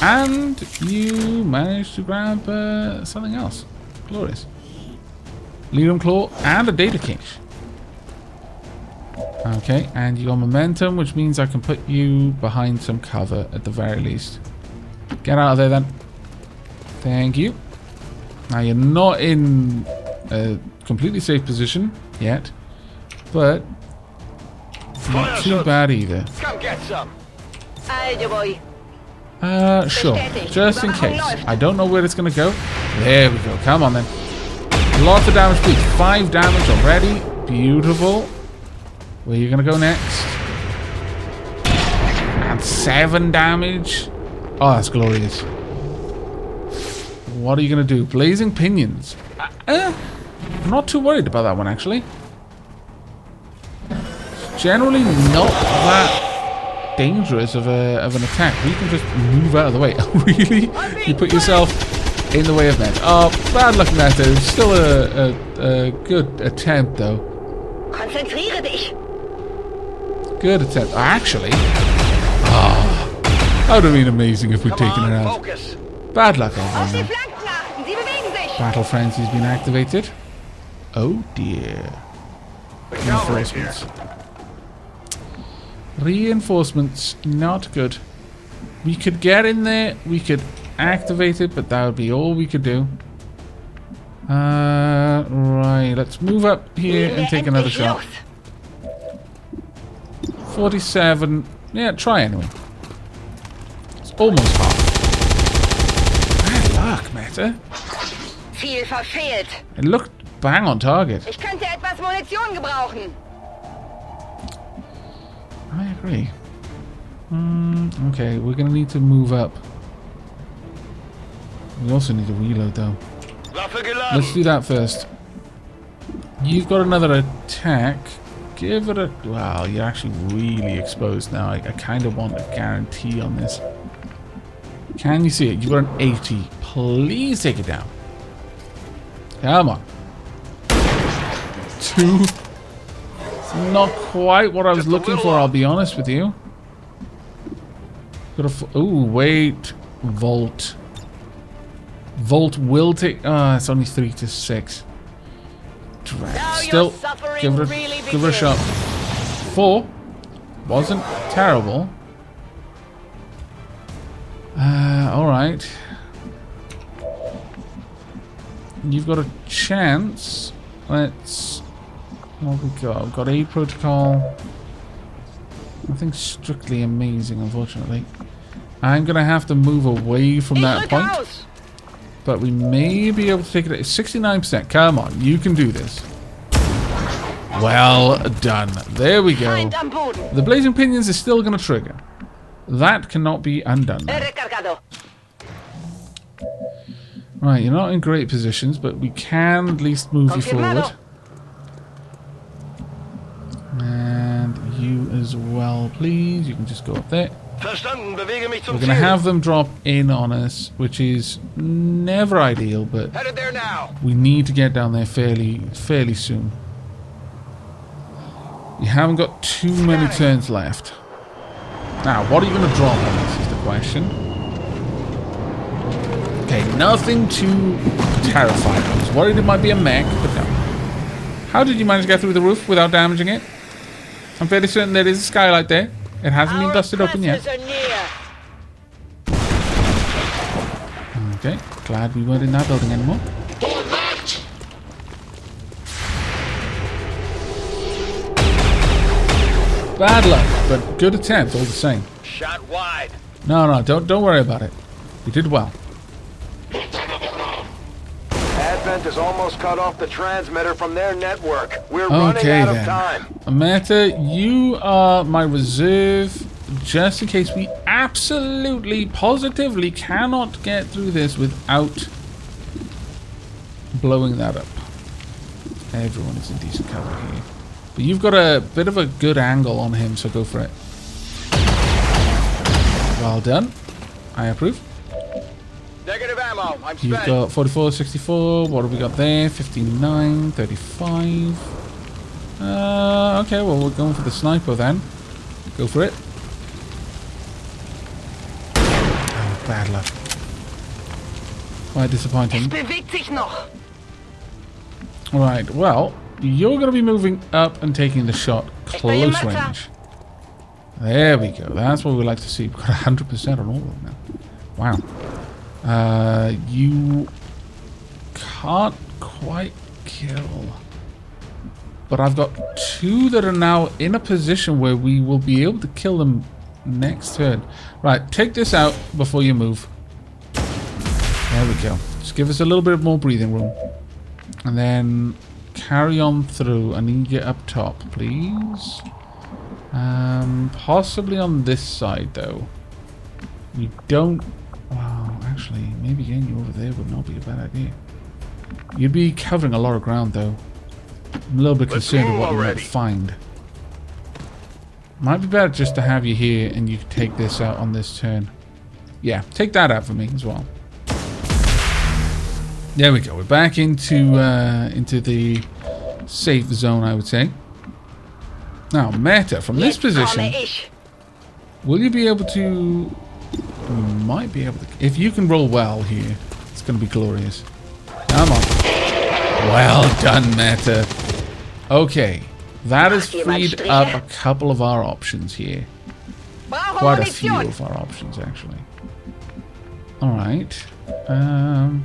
And you managed to grab something else. Glorious. Leadum Claw and a Data Cache. Okay, and you got momentum, which means I can put you behind some cover at the very least. Get out of there then. Thank you. Now you're not in a completely safe position yet, but not too bad either. Come get some. Alter boy. Sure. Just in case. I don't know where it's going to go. There we go. Come on then. Lots of damage, please. 5 damage already. Beautiful. Where are you going to go next? And 7 damage. Oh, that's glorious. What are you going to do? Blazing Pinions. I'm not too worried about that one, actually. It's generally not that dangerous of an attack. We can just move out of the way. Really? You put yourself in the way of Meta. Oh, bad luck, Meta. It's still a good attempt, though. Konzentriere dich. Good attempt. Actually. Oh, that would have been amazing if we'd taken it out. Focus. Bad luck, Auf die everyone. Flanken achten. Sie bewegen sich. Battle Frenzy's been activated. Oh dear. Reinforcements. Reinforcements, not good. We could get in there, we could activate it, but that would be all we could do. Right, let's move up here and take another shot. 47. Yeah, try anyway. It's almost half. Bad luck, Meta. Ziel verfehlt. It looked bang on target. Ich könnte etwas Munition gebrauchen. I agree. Okay, we're going to need to move up. We also need to reload, though. Let's do that first. You've got another attack. Give it a... Wow, you're actually really exposed now. I kind of want a guarantee on this. Can you see it? You've got an 80. Please take it down. Come on. 2. Not quite what I was looking for, I'll be honest with you. Got a... Ooh, wait. Volt. Volt will take... it's only 3 to 6. Still, give it a shot. 4. Wasn't terrible. Alright. You've got a chance. Let's... What have we got? We've got a protocol. Nothing strictly amazing, unfortunately. I'm going to have to move away from that point. But we may be able to take it at 69%. Come on, you can do this. Well done. There we go. The Blazing Pinions is still going to trigger. That cannot be undone now. Right, you're not in great positions, but we can at least move you forward. And you as well, please. You can just go up there. Verstanden, bewege mich zum We're going to Ziel. have them drop in on us, which is never ideal, but Headed there now. we need to get down there fairly soon. You haven't got too many turns left. Now, what are you going to drop on us is the question. Okay, nothing too terrifying. I was worried it might be a mech, but no. How did you manage to get through the roof without damaging it? I'm fairly certain there is a skylight there. It hasn't been dusted open yet. Okay, glad we weren't in that building anymore. Bad luck, but good attempt all the same. Shot wide. No, don't worry about it. You did well. Advent has almost cut off the transmitter from their network. We're running out of time. Meta, you are my reserve just in case we absolutely, positively cannot get through this without blowing that up. Everyone is in decent cover here. But you've got a bit of a good angle on him, so go for it. Well done. I approve. Negative ammo. I'm spent. You've got 44, 64. What have we got there? 59, 35. Okay, well, we're going for the sniper then. Go for it. Oh, bad luck. Quite disappointing. Bewegt sich noch. Right, well, you're going to be moving up and taking the shot close range. There we go. That's what we like to see. We've got 100% on all of them now. Wow. You can't quite kill. But I've got two that are now in a position where we will be able to kill them next turn. Right, take this out before you move. There we go. Just give us a little bit more breathing room. And then carry on through. I need you up top, please. Possibly on this side, though. We don't... Wow, actually, maybe getting you over there would not be a bad idea. You'd be covering a lot of ground, though. I'm a little bit concerned with what you might find. Might be better just to have you here and you can take this out on this turn. Yeah, take that out for me as well. There we go. We're back into the safe zone, I would say. Now, Meta, from this position, will you be able to... You might be able to... If you can roll well here, it's going to be glorious. Come on. Well done, Meta. Okay. That has freed up a couple of our options here. Quite a few of our options, actually. Alright. Now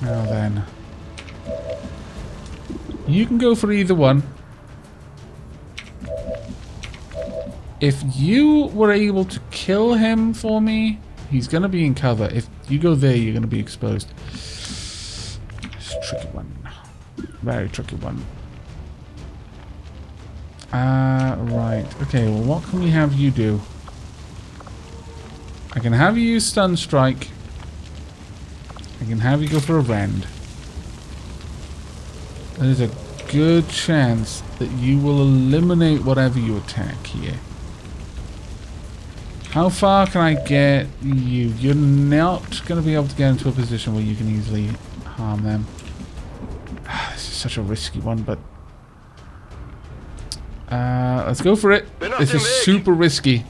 then. You can go for either one. If you were able to kill him for me, he's going to be in cover. If you go there, you're going to be exposed. It's a tricky one. Very tricky one. Right. Okay, well, what can we have you do? I can have you use stun strike. I can have you go for a rend. There's a good chance that you will eliminate whatever you attack here. How far can I get you? You're not going to be able to get into a position where you can easily harm them. This is such a risky one, but... let's go for it. This is super risky.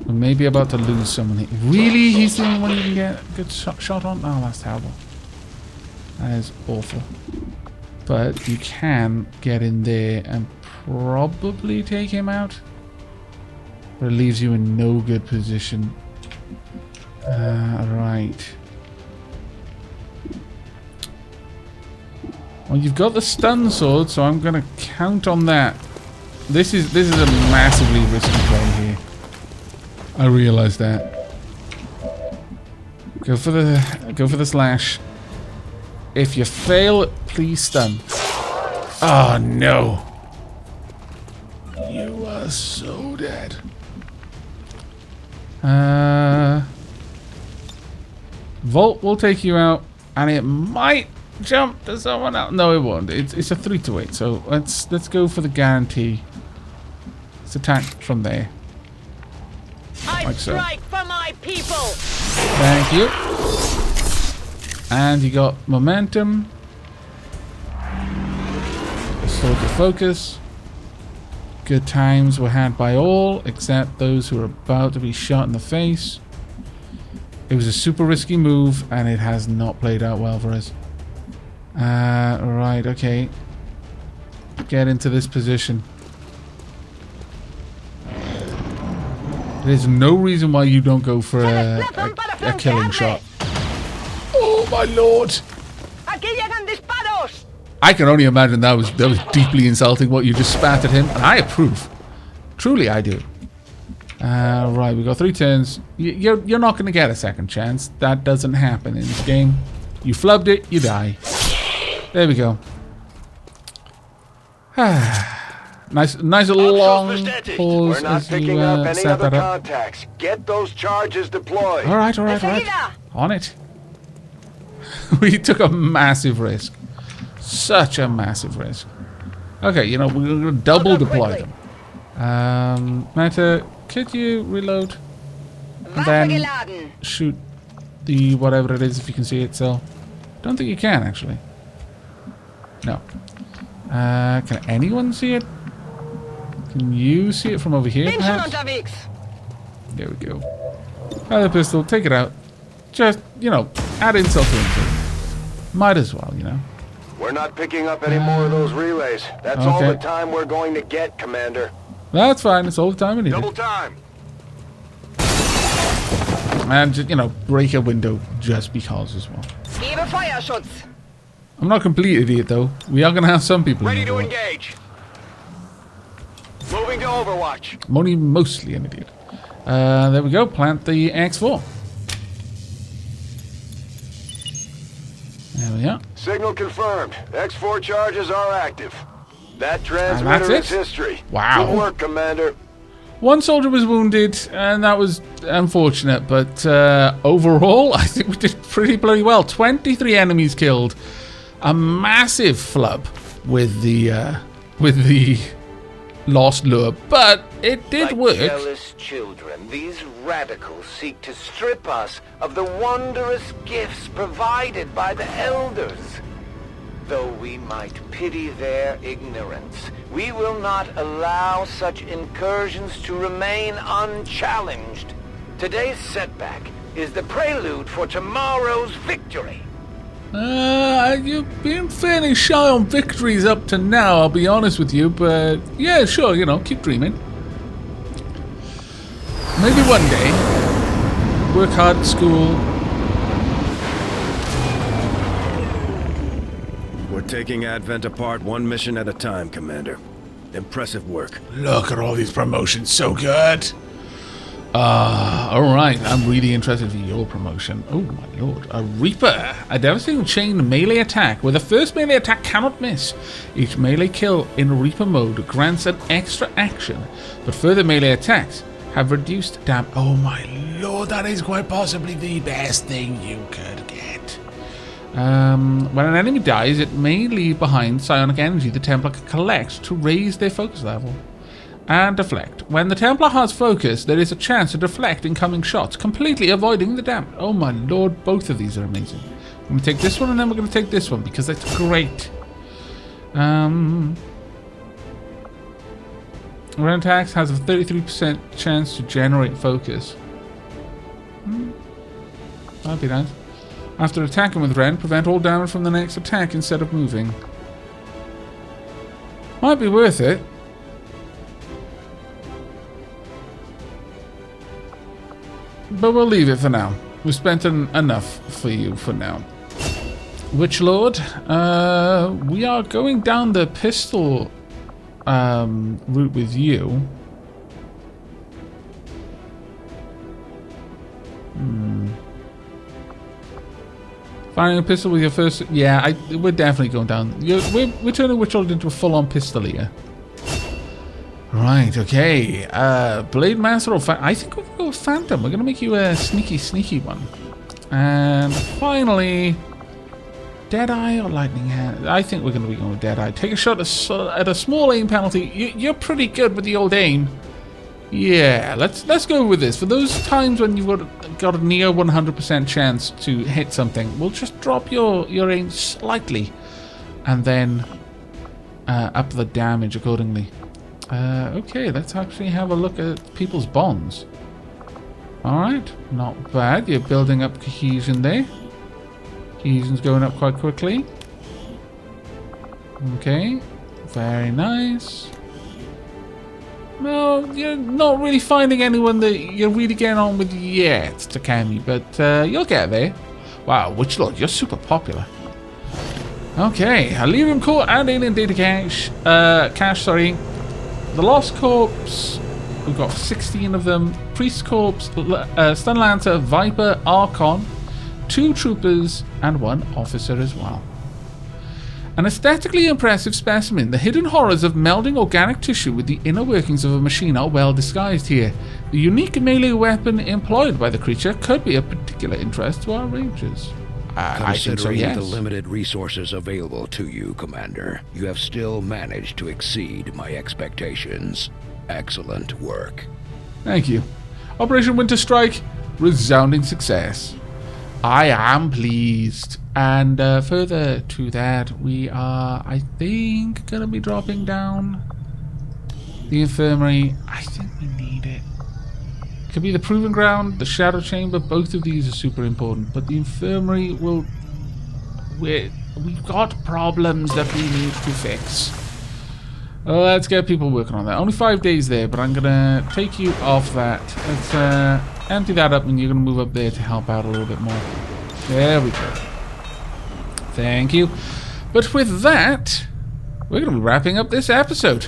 We may be about to lose someone here. Really? He's the only one you can get a good shot on? Oh, that's terrible. That is awful. But you can get in there and probably take him out. But it leaves you in no good position. Right. Well, you've got the stun sword, so I'm going to count on that. This is a massively risky play here. I realize that. Go for the slash. If you fail, please stun. Oh no. You are so dead. Volt will take you out, and it might jump to someone else. No, it won't. It's a 3-8. So let's go for the guarantee. Let's attack from there. Like so. Strike for my people. Thank you. And you got momentum. Soldier focus. Good times were had by all, except those who were about to be shot in the face. It was a super risky move, and it has not played out well for us. Right, okay. Get into this position. There's no reason why you don't go for a killing shot. Oh my lord! I can only imagine that was deeply insulting what you just spat at him, and I approve. Truly, I do. Right, we got 3 turns. You're not going to get a second chance. That doesn't happen in this game. You flubbed it, you die. There we go. nice little long pause. We're not picking up any other contacts. Get those charges deployed. All right. On it. We took a massive risk. Such a massive risk. Okay, you know, we're going to double deploy them. Meta, could you reload? And then shoot the whatever it is if you can see it still. Don't think you can, actually. No. Can anyone see it? Can you see it from over here, perhaps? There we go. Another pistol, take it out. Just, you know, add insult to injury. Might as well, you know. We're not picking up any more of those relays. That's all the time we're going to get, Commander. That's fine. It's all the time we need. Double time. And just, you know, break a window just because as well. I'm not a complete idiot though. We are going to have some people ready to engage. Moving to Overwatch. I'm only mostly an idiot. There we go. Plant the X4. There we are. Signal confirmed. X4 charges are active. That transmitter is history. Wow. Good work, Commander. One soldier was wounded, and that was unfortunate, but overall, I think we did pretty bloody well. 23 enemies killed. A massive flub with the lost lure, but it did work. Jealous children, these radicals seek to strip us of the wondrous gifts provided by the elders. Though we might pity their ignorance, we will not allow such incursions to remain unchallenged. Today's setback is the prelude for tomorrow's victory. You've been fairly shy on victories up to now, I'll be honest with you, but yeah, sure, you know, keep dreaming. Maybe one day, work hard at school. We're taking Advent apart one mission at a time, Commander. Impressive work. Look at all these promotions, so good. Alright, I'm really interested in your promotion. Oh my lord. A Reaper. A devastating chain melee attack, where the first melee attack cannot miss. Each melee kill in Reaper mode grants an extra action, but further melee attacks have reduced damage. Oh my lord, that is quite possibly the best thing you could get. When an enemy dies, it may leave behind psionic energy the Templar can collect to raise their focus level. And deflect. When the Templar has focus, there is a chance to deflect incoming shots, completely avoiding the damage. Oh my lord, both of these are amazing. I'm going to take this one and then we're going to take this one because that's great. Rend attacks has a 33% chance to generate focus. That'd be nice. After attacking with Rend, prevent all damage from the next attack instead of moving. Might be worth it. But we'll leave it for now. We've spent enough for you for now. Witch Lord, we are going down the pistol route with you. Firing a pistol with your first... Yeah, we're definitely going down. We're turning Witch Lord into a full-on pistolier. Right, okay. Blade Master or I think we're going to go with Phantom. We're going to make you a sneaky one. And finally, Deadeye or Lightning Hand? I think we're going to be going with Deadeye. Take a shot at a small aim penalty. You're pretty good with the old aim. Yeah, let's go with this. For those times when you've got a near 100% chance to hit something, we'll just drop your aim slightly, and then up the damage accordingly. Okay, let's actually have a look at people's bonds. Alright, not bad. You're building up cohesion there. Cohesion's going up quite quickly. Okay, very nice. No, you're not really finding anyone that you're really getting on with yet, Takami, but you'll get there. Wow, Witch Lord, you're super popular. Okay, Elerium Core and Alien Data Cache. The Lost Corps, we've got 16 of them. Priest Corps, Stun Lancer, Viper, Archon, 2 Troopers, and 1 Officer as well. An aesthetically impressive specimen, the hidden horrors of melding organic tissue with the inner workings of a machine are well disguised here. The unique melee weapon employed by the creature could be of particular interest to our rangers. I think so, yes. Considering the limited resources available to you, Commander, you have still managed to exceed my expectations. Excellent work. Thank you. Operation Winter Strike, resounding success. I am pleased. And further to that, we are, I think, going to be dropping down the infirmary. I think we need it. Could be the Proving Ground, the Shadow Chamber. Both of these are super important. But the infirmary will... We've got problems that we need to fix. Let's get people working on that. Only 5 days there, but I'm going to take you off that. Let's empty that up, and you're going to move up there to help out a little bit more. There we go. Thank you. But with that, we're going to be wrapping up this episode.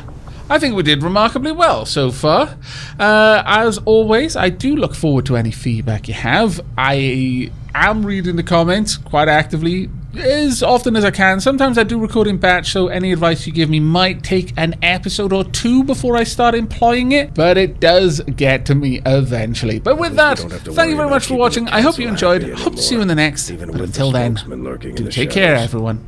I think we did remarkably well so far. As always, I do look forward to any feedback you have. I am reading the comments quite actively, as often as I can. Sometimes I do record in batch, so any advice you give me might take an episode or 2 before I start employing it, but it does get to me eventually. But with that, thank you very much for watching. I hope you enjoyed. Hope to see you in the next. But until then, do take care, everyone.